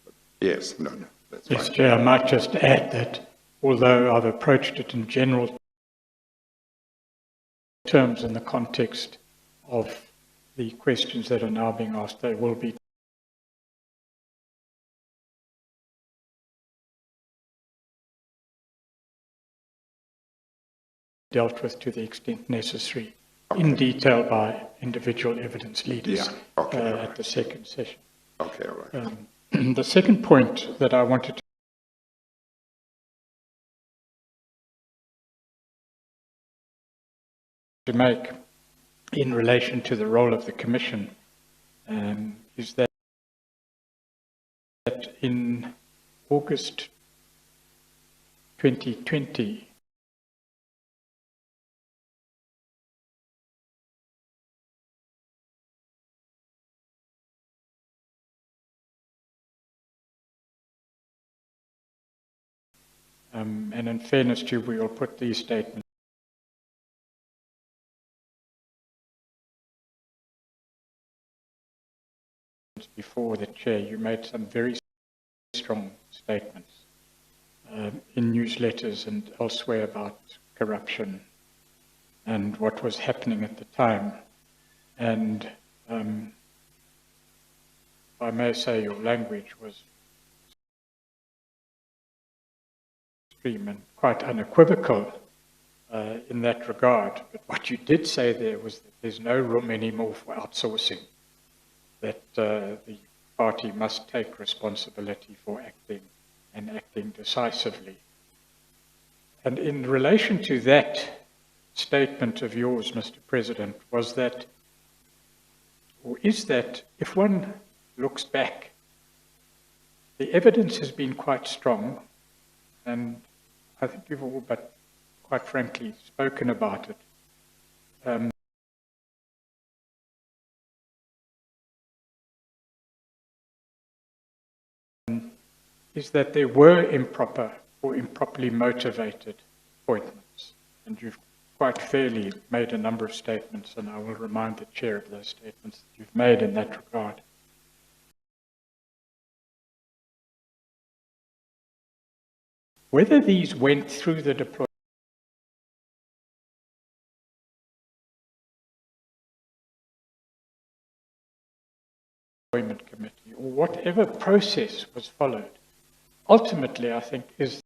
Yes. No, that's fine. Yes, Chair, I might just add that although I've approached it in general terms in the context of the questions that are now being asked, they will be dealt with to the extent necessary in detail by individual evidence leaders at the second session. Okay, all right. The second point that I wanted to make in relation to the role of the Commission is that in August 2020, and in fairness to you, we will put these statements before the Chair. You made some very strong statements in newsletters and elsewhere about corruption and what was happening at the time. And if I may say, your language was extreme and quite unequivocal in that regard. But what you did say there was that there's no room anymore for outsourcing, that the party must take responsibility for acting and acting decisively. And in relation to that statement of yours, Mr. President, was that, or is that, if one looks back, the evidence has been quite strong, and I think you've all but quite frankly spoken about it. Is that there were improper or improperly motivated appointments. And you've quite fairly made a number of statements, and I will remind the Chair of those statements that you've made in that regard. Whether these went through the deployment committee or whatever process was followed, ultimately, I think, is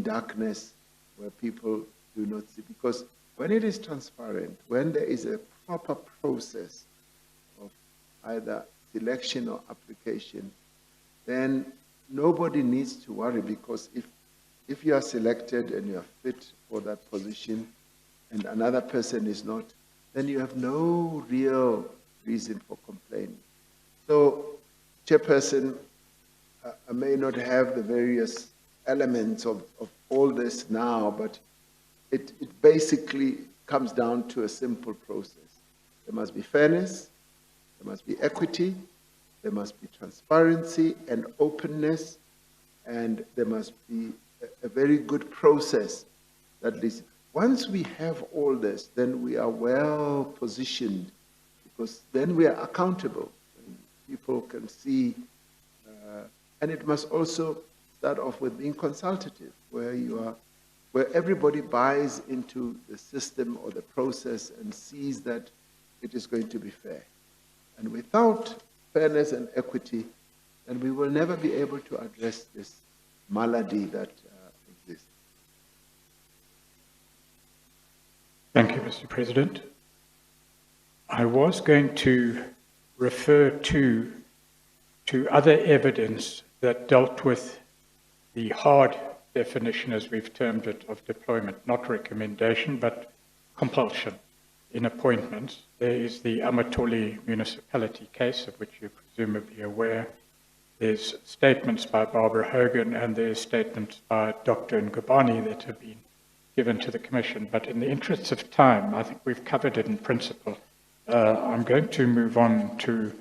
in darkness where people do not see. Because when it is transparent, when there is a proper process of either selection or application, then nobody needs to worry, because if you are selected and you are fit for that position and another person is not, then you have no real reason for complaining. So, Chairperson, I may not have the various elements of all this now, but it basically comes down to a simple process. There must be fairness, there must be equity, there must be transparency and openness, and there must be a very good process that leads. Once we have all this, then we are well positioned, because then we are accountable. And people can see, and it must also start off with being consultative, where everybody buys into the system or the process and sees that it is going to be fair. And without fairness and equity, then we will never be able to address this malady that exists. Thank you, Mr. President. I was going to refer to other evidence that dealt with the hard definition, as we've termed it, of deployment, not recommendation, but compulsion in appointments. There is the Amatoli municipality case, of which you're presumably aware. There's statements by Barbara Hogan, and there's statements by Dr. Ngubani that have been given to the Commission. But in the interests of time, I think we've covered it in principle. I'm going to move on to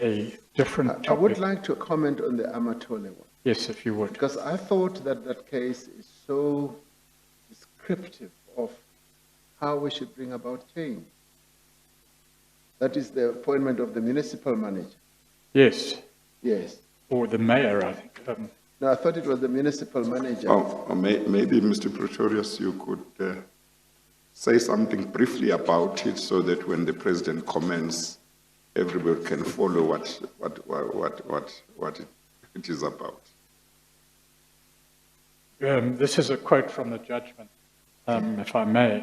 a different topic. I would like to comment on the Amatole one. Yes, if you would. Because I thought that that case is so descriptive of how we should bring about change. That is the appointment of the municipal manager. Yes. Yes. Or the mayor, I think. No, I thought it was the municipal manager. Maybe, Mr. Pretorius, you could say something briefly about it, so that when the president comments, everybody can follow what it is about. This is a quote from the judgment, if I may.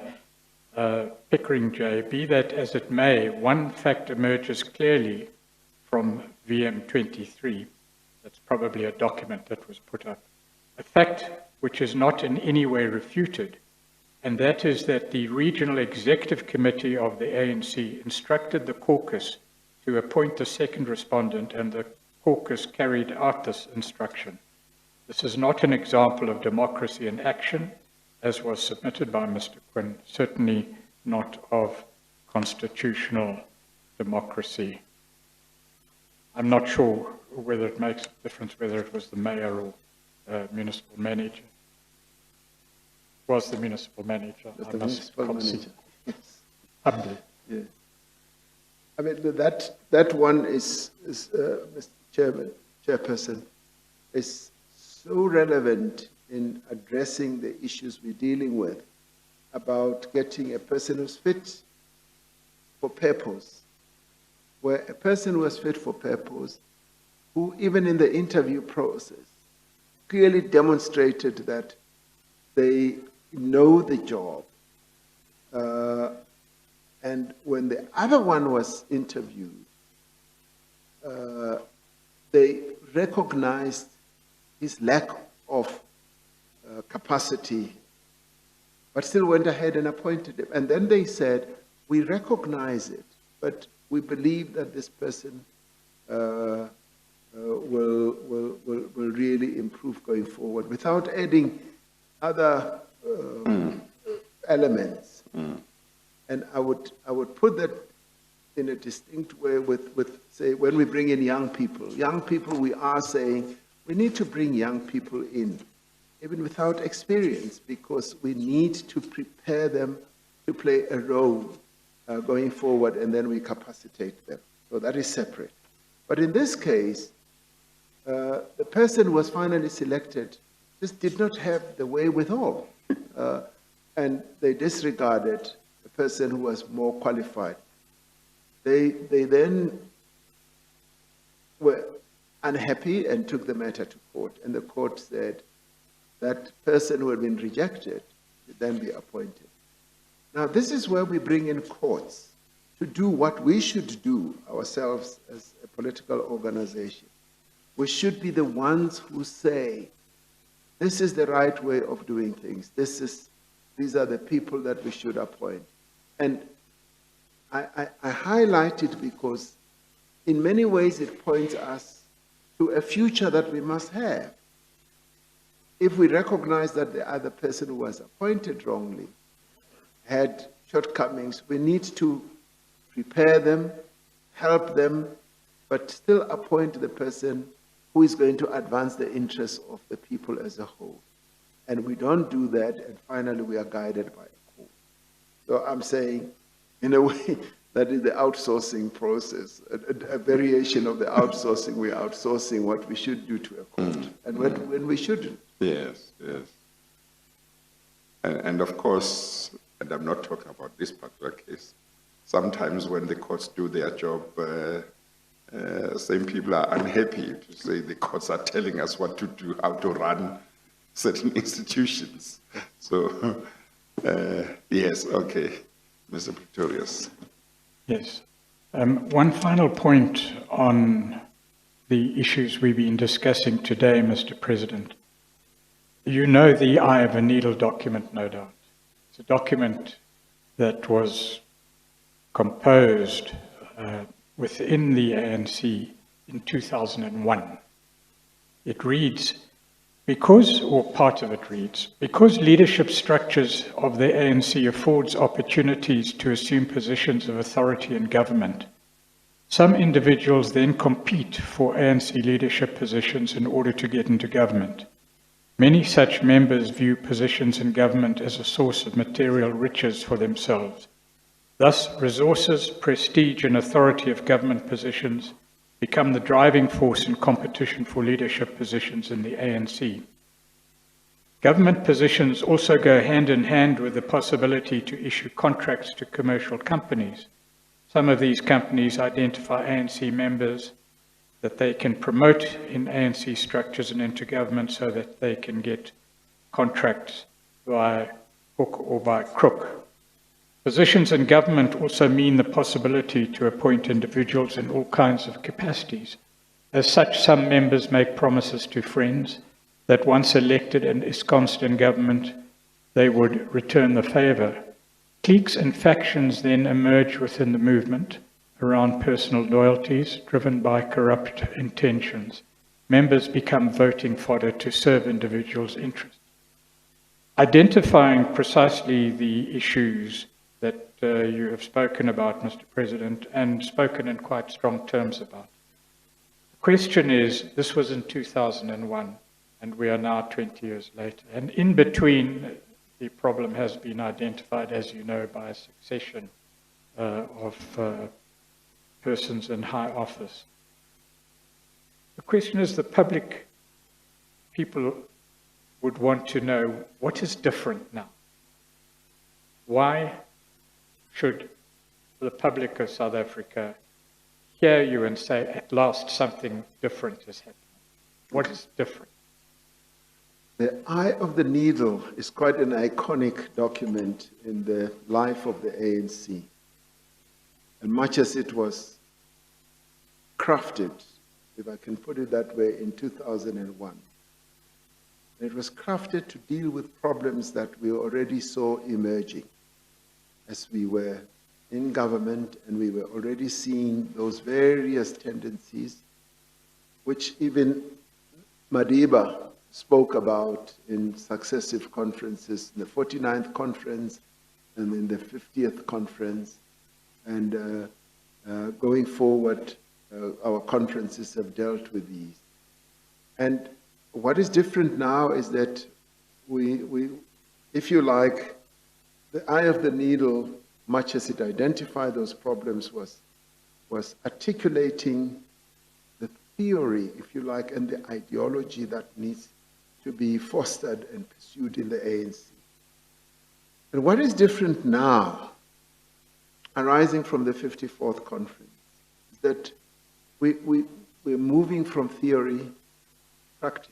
Pickering J, be that as it may, one fact emerges clearly from VM 23. That's probably a document that was put up. A fact which is not in any way refuted, and that is that the Regional Executive Committee of the ANC instructed the caucus to appoint the second respondent, and the caucus carried out this instruction. This is not an example of democracy in action, as was submitted by Mr. Quinn, certainly not of constitutional democracy. I'm not sure whether it makes a difference whether it was the mayor or municipal manager. It was the municipal manager. The municipal manager. Yes. Humbly. Yeah. I mean, that one is Mr. Chairperson, is so relevant in addressing the issues we're dealing with about getting a person who's fit for purpose, where a person who is fit for purpose, who even in the interview process clearly demonstrated that they know the job. And when the other one was interviewed, they recognized his lack of capacity, but still went ahead and appointed him. And then they said, we recognize it, but we believe that this person will really improve going forward, without adding other elements. And I would put that in a distinct way with say, when we bring in young people, we are saying we need to bring young people in, even without experience, because we need to prepare them to play a role going forward, and then we capacitate them. So that is separate. But in this case, the person who was finally selected just did not have the wherewithal, and they disregarded the person who was more qualified. They then were unhappy and took the matter to court, and the court said, that person who had been rejected should then be appointed. Now, this is where we bring in courts to do what we should do ourselves as a political organization. We should be the ones who say, this is the right way of doing things. These are the people that we should appoint. And I highlight it because in many ways it points us to a future that we must have. If we recognize that the other person who was appointed wrongly had shortcomings, we need to prepare them, help them, but still appoint the person who is going to advance the interests of the people as a whole. And we don't do that, and finally we are guided by a court. So I'm saying, in a way, that is the outsourcing process, a variation of the outsourcing. We're outsourcing what we should do to a court, and when we shouldn't. Yes, yes. And of course, and I'm not talking about this particular case, sometimes when the courts do their job, same people are unhappy to say the courts are telling us what to do, how to run certain institutions. So, yes, okay. Mr. Pretorius. Yes. One final point on the issues we've been discussing today, Mr. President. You know the Eye of a Needle document, no doubt. It's a document that was composed within the ANC in 2001. It reads, or part of it reads, because leadership structures of the ANC affords opportunities to assume positions of authority in government, some individuals then compete for ANC leadership positions in order to get into government. Many such members view positions in government as a source of material riches for themselves. Thus, resources, prestige, and authority of government positions become the driving force in competition for leadership positions in the ANC. Government positions also go hand in hand with the possibility to issue contracts to commercial companies. Some of these companies identify ANC members that they can promote in ANC structures and into government so that they can get contracts by hook or by crook. Positions in government also mean the possibility to appoint individuals in all kinds of capacities. As such, some members make promises to friends that once elected and ensconced in government, they would return the favor. Cliques and factions then emerge within the movement around personal loyalties driven by corrupt intentions. Members become voting fodder to serve individuals' interests. Identifying precisely the issues that you have spoken about, Mr. President, and spoken in quite strong terms about. The question is, this was in 2001, and we are now 20 years later. And in between, the problem has been identified, as you know, by a succession of persons in high office. The question is, the public, people would want to know what is different now. Why should the public of South Africa hear you and say, at last something different is happening? What is different? The Eye of the Needle is quite an iconic document in the life of the ANC. And much as it was crafted, if I can put it that way, in 2001, it was crafted to deal with problems that we already saw emerging as we were in government, and we were already seeing those various tendencies, which even Madiba spoke about in successive conferences, in the 49th conference and in the 50th conference. And going forward, our conferences have dealt with these. And what is different now is that we, if you like, the Eye of the Needle, much as it identified those problems, was articulating the theory, if you like, and the ideology that needs to be fostered and pursued in the ANC. And what is different now, arising from the 54th conference, is that we're moving from theory to practice.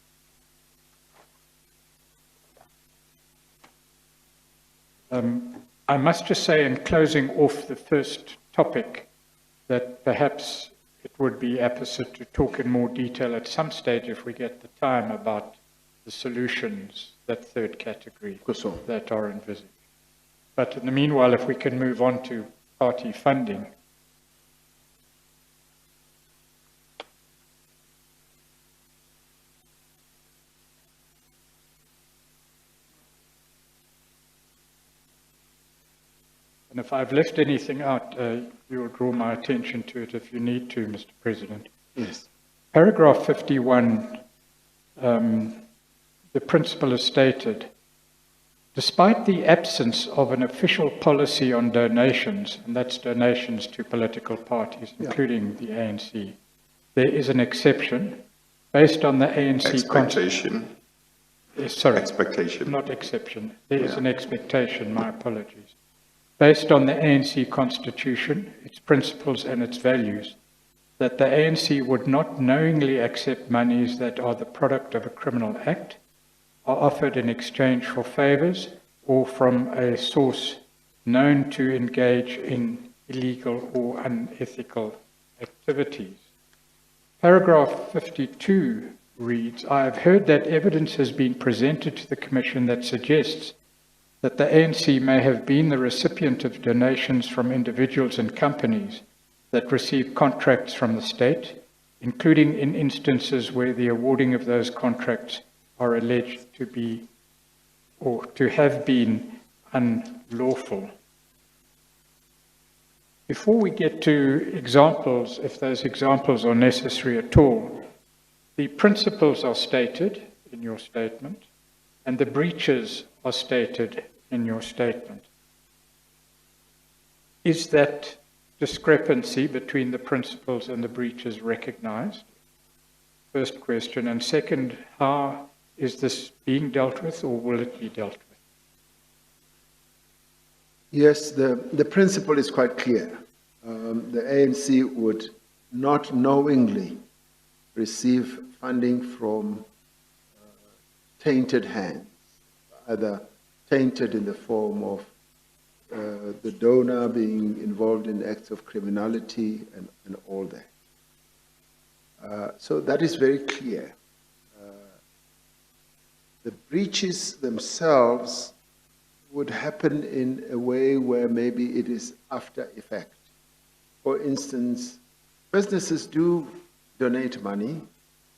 I must just say, in closing off the first topic, that perhaps it would be apposite to talk in more detail at some stage, if we get the time, about the solutions, that third category, that are envisaged. But in the meanwhile, if we can move on to party funding. And if I've left anything out, you'll draw my attention to it if you need to, Mr. President. Yes. Paragraph 51, the principle is stated, despite the absence of an official policy on donations, and that's donations to political parties, including the ANC, there is an exception based on the ANC... Expectation. Sorry. Expectation. Not exception. There is an expectation, my apologies. Based on the ANC constitution, its principles and its values, that the ANC would not knowingly accept monies that are the product of a criminal act, are offered in exchange for favors, or from a source known to engage in illegal or unethical activities. Paragraph 52 reads, I have heard that evidence has been presented to the Commission that suggests that the ANC may have been the recipient of donations from individuals and companies that receive contracts from the state, including in instances where the awarding of those contracts are alleged to be or to have been unlawful. Before we get to examples, if those examples are necessary at all, the principles are stated in your statement and the breaches are stated in your statement. Is that discrepancy between the principles and the breaches recognized? First question. And second, how is this being dealt with, or will it be dealt with? Yes, the principle is quite clear. The ANC would not knowingly receive funding from tainted hands, either tainted in the form of the donor being involved in acts of criminality and all that. So that is very clear. The breaches themselves would happen in a way where maybe it is after effect. For instance, businesses do donate money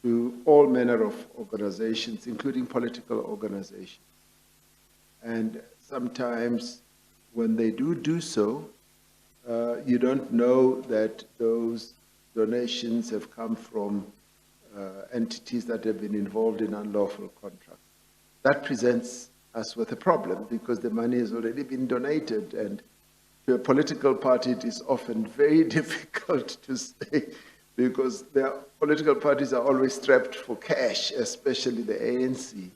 to all manner of organizations, including political organizations. And sometimes when they do so, you don't know that those donations have come from entities that have been involved in unlawful contracts. That presents us with a problem because the money has already been donated, and to a political party it is often very difficult to say, because their political parties are always strapped for cash, especially the ANC,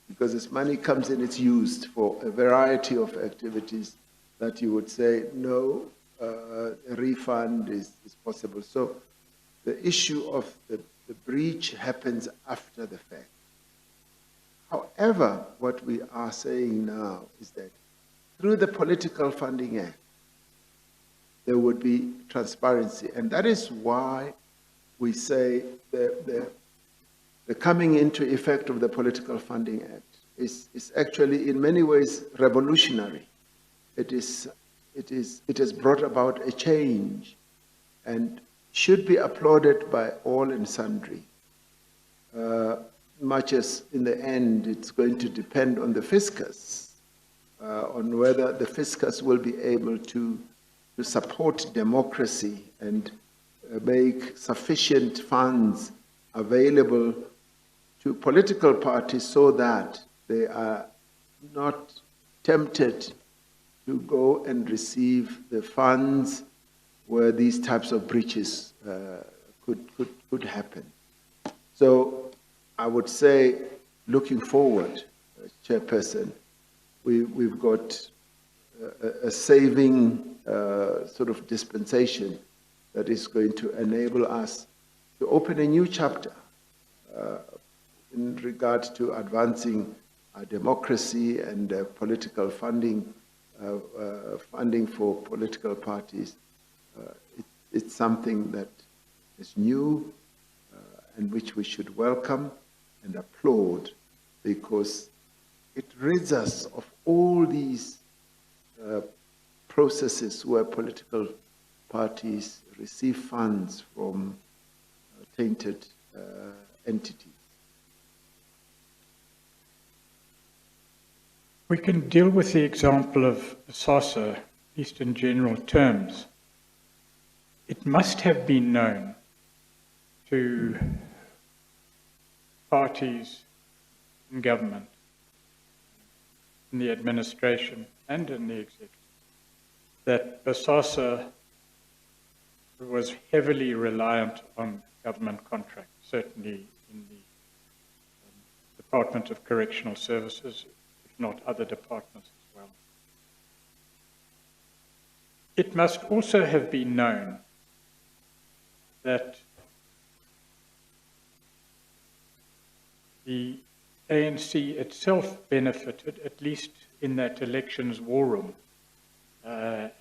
because as money comes in, it's used for a variety of activities that you would say, no, a refund is possible. So the issue of the breach happens after the fact. However, what we are saying now is that through the Political Funding Act, there would be transparency. And that is why we say the coming into effect of the Political Funding Act is actually in many ways revolutionary. It has brought about a change and should be applauded by all and sundry. Much as in the end it's going to depend on the fiscus, on whether the fiscus will be able to support democracy and make sufficient funds available to political parties so that they are not tempted to go and receive the funds where these types of breaches could happen. So I would say, looking forward, Chairperson, we've got a saving sort of dispensation that is going to enable us to open a new chapter in regard to advancing our democracy and political funding funding for political parties, it's something that is new and which we should welcome and applaud, because it rids us of all these processes where political parties receive funds from tainted entities. We can deal with the example of SASA, at least in general terms. It must have been known to parties in government, in the administration and in the executive, that BASASA was heavily reliant on government contracts, certainly in the Department of Correctional Services, if not other departments as well. It must also have been known that the ANC itself benefited, at least in that elections war room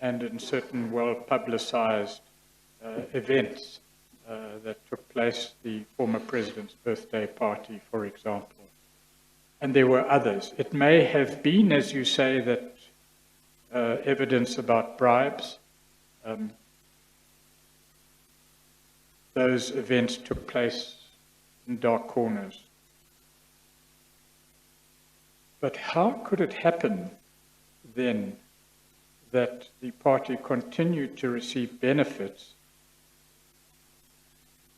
and in certain well-publicized events that took place, the former president's birthday party, for example. And there were others. It may have been, as you say, that evidence about bribes. Those events took place in dark corners. But how could it happen then that the party continued to receive benefits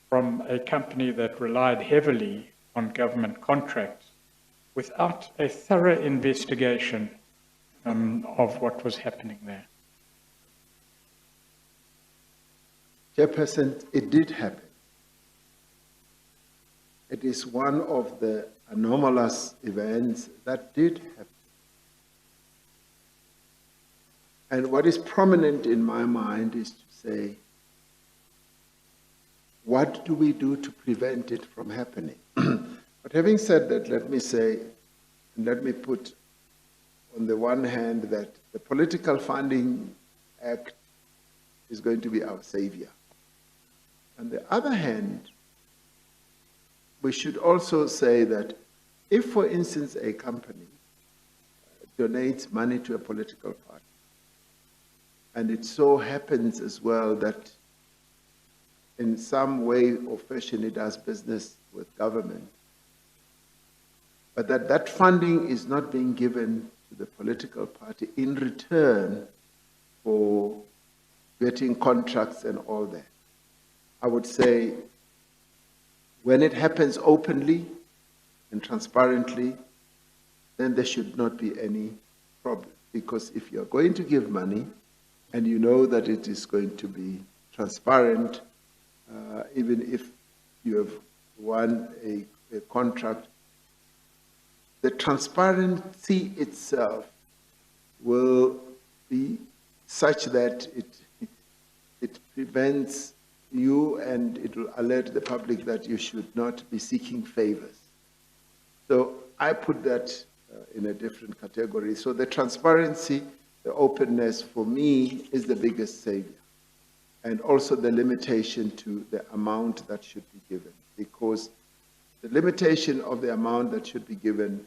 from a company that relied heavily on government contracts without a thorough investigation of what was happening there? Chairperson, it did happen. It is one of the anomalous events that did happen. And what is prominent in my mind is to say, what do we do to prevent it from happening? But having said that, let me say, and let me put on the one hand that the Political Funding Act is going to be our savior. On the other hand, we should also say that if, for instance, a company donates money to a political party, and it so happens as well that in some way or fashion it does business with government, but that funding is not being given to the political party in return for getting contracts and all that. I would say when it happens openly and transparently, then there should not be any problem. Because if you're going to give money and you know that it is going to be transparent, even if you have won a contract, the transparency itself will be such that it prevents you, and it will alert the public that you should not be seeking favors. So I put that in a different category. So the transparency, the openness for me is the biggest savior. And also the limitation to the amount that should be given, because the limitation of the amount that should be given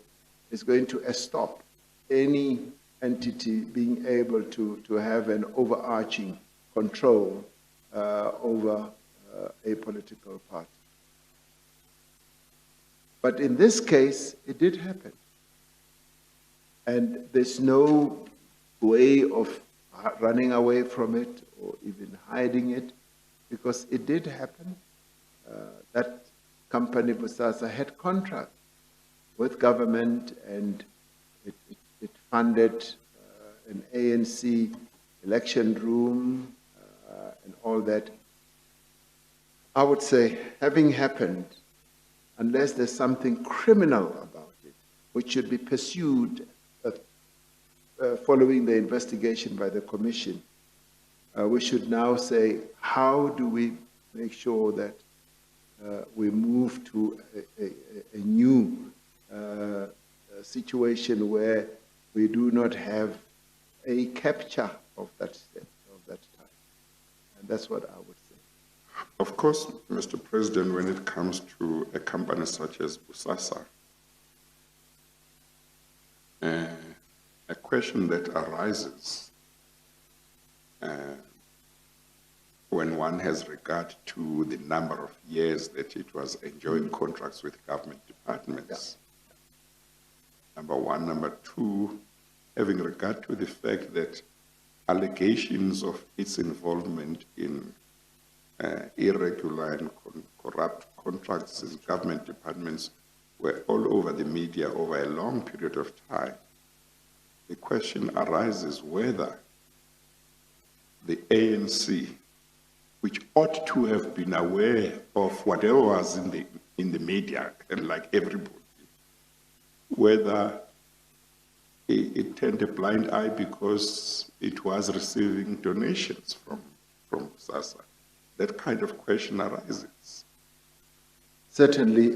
is going to stop any entity being able to have an overarching control over a political party. But in this case, it did happen. And there's no way of running away from it or even hiding it, because it did happen. That company, BASASA, had contract with government, and it funded an ANC election room and all that. I would say, having happened, unless there's something criminal about it, which should be pursued following the investigation by the Commission, we should now say, how do we make sure that we move to a new situation where we do not have a capture of that time. And that's what I would say. Of course, Mr. President, when it comes to a company such as Bosasa, a question that arises when one has regard to the number of years that it was enjoying contracts with government departments. Number one. Number two, having regard to the fact that allegations of its involvement in irregular and corrupt contracts in government departments were all over the media over a long period of time. The question arises whether the ANC, which ought to have been aware of whatever was in the media, and like everybody, whether it turned a blind eye because it was receiving donations from SASSA. That kind of question arises. Certainly,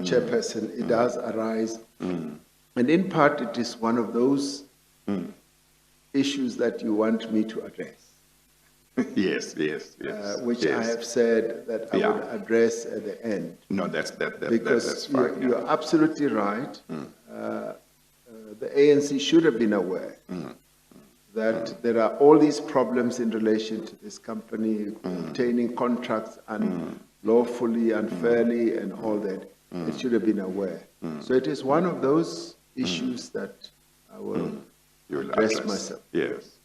Chairperson, it does arise. And in part, it is one of those issues that you want me to address. Yes. Which yes. I have said that I would address at the end. No, that's Because fine. you're absolutely right. The ANC should have been aware that there are all these problems in relation to this company obtaining contracts unlawfully, unfairly, and all that. It should have been aware. So it is one of those issues that I will address myself. Yes.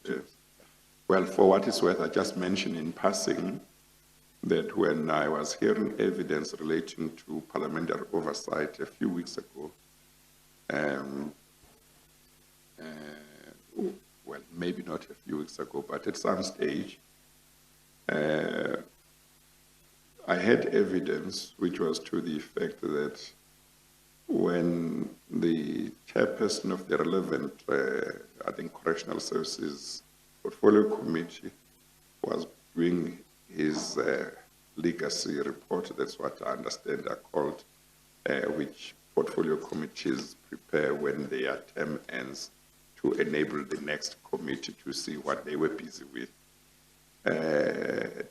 Well, for what it's worth, I just mentioned in passing that when I was hearing evidence relating to parliamentary oversight a few weeks ago, well, maybe not a few weeks ago, but at some stage, I had evidence which was to the effect that when the chairperson of the relevant, I think, Correctional Services Portfolio Committee was doing his legacy report, that's what I understand are called, which portfolio committees prepare when their term ends to enable the next committee to see what they were busy with.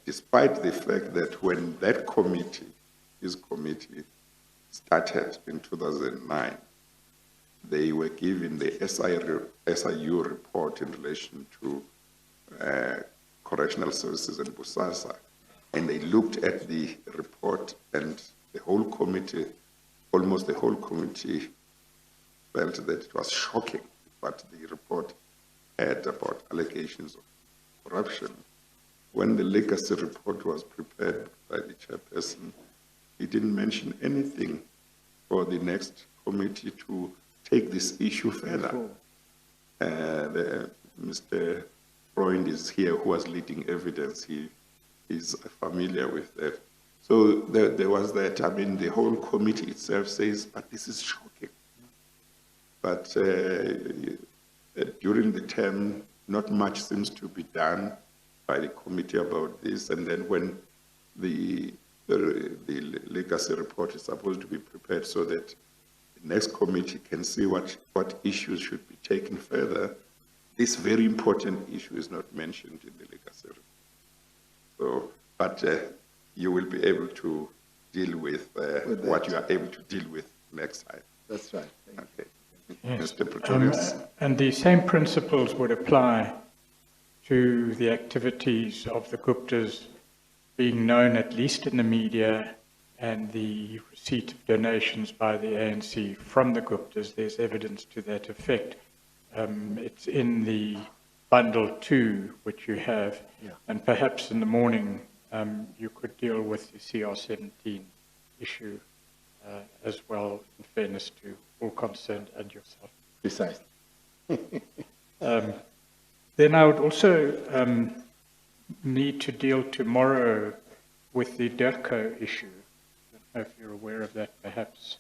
Despite the fact that when that committee, his committee, started in 2009, they were given the SIU report in relation to correctional services in Bosasa, and they looked at the report, and the whole committee, almost the whole committee, felt that it was shocking what the report had about allegations of corruption. When the legacy report was prepared by the chairperson, he didn't mention anything for the next committee to take this issue further. Mr. Freund is here, who was leading evidence. He is familiar with that. So there was that. I mean, the whole committee itself says, but this is shocking. But during the term, not much seems to be done by the committee about this. And then when the legacy report is supposed to be prepared so that the next committee can see what issues should be taken further, this very important issue is not mentioned in the legacy report. So, but you will be able to deal with what you are able to deal with next time. That's right. Thank you. Yes. Mr. Patronage. And the same principles would apply to the activities of the Guptas being known, at least in the media, and the receipt of donations by the ANC from the Guptas. There's evidence to that effect. It's in the bundle 2, which you have, and perhaps in the morning you could deal with the CR17 issue as well, in fairness to all concerned and yourself. Precisely. Then I would also need to deal tomorrow with the DERCO issue. I don't know if you're aware of that, perhaps.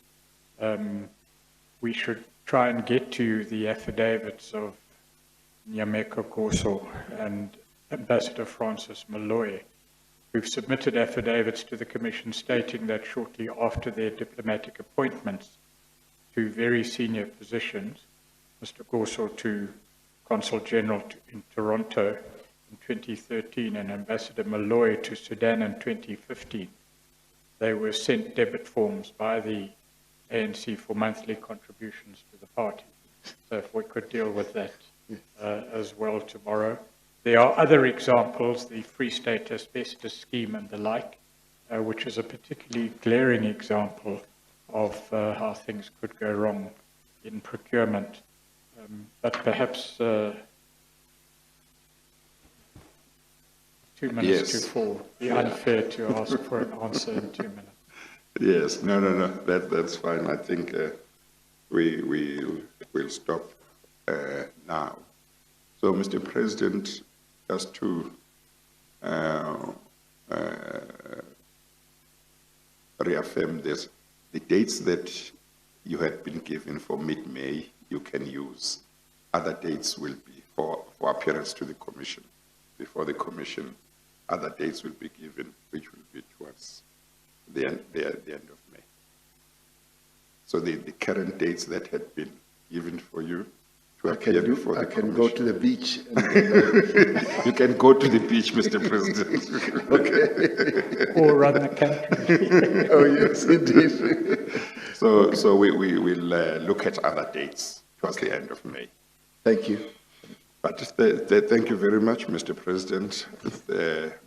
We should try and get to the affidavits of Nyameko Goso and Ambassador Francis Malloy, who've submitted affidavits to the Commission stating that shortly after their diplomatic appointments to very senior positions, Mr. Goso to Consul General in Toronto in 2013 and Ambassador Malloy to Sudan in 2015. They were sent debit forms by the ANC for monthly contributions to the party. So if we could deal with that as well tomorrow. There are other examples, the Free State asbestos scheme and the like, which is a particularly glaring example of how things could go wrong in procurement. But perhaps 2 minutes Yes. to 4, be unfair to ask for an answer in 2 minutes. Yes, no, that's fine. I think we'll stop now. So, Mr. President, just to reaffirm this, the dates that you had been given for mid-May, you can use. Other dates will be for appearance to the Commission, before the Commission. Other dates will be given, which will be towards the end of May. So the current dates that had been given for you to appear before the Commission. I can go to the beach. You can go to the beach, Mr. President. Okay. Or run the country. Oh, yes, indeed. So we will look at other dates towards the end of May. Thank you. But thank you very much, Mr. President.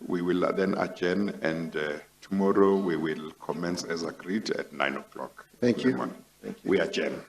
We will then adjourn, and tomorrow we will commence as agreed at 9 o'clock. Thank you. Thank you. We adjourn.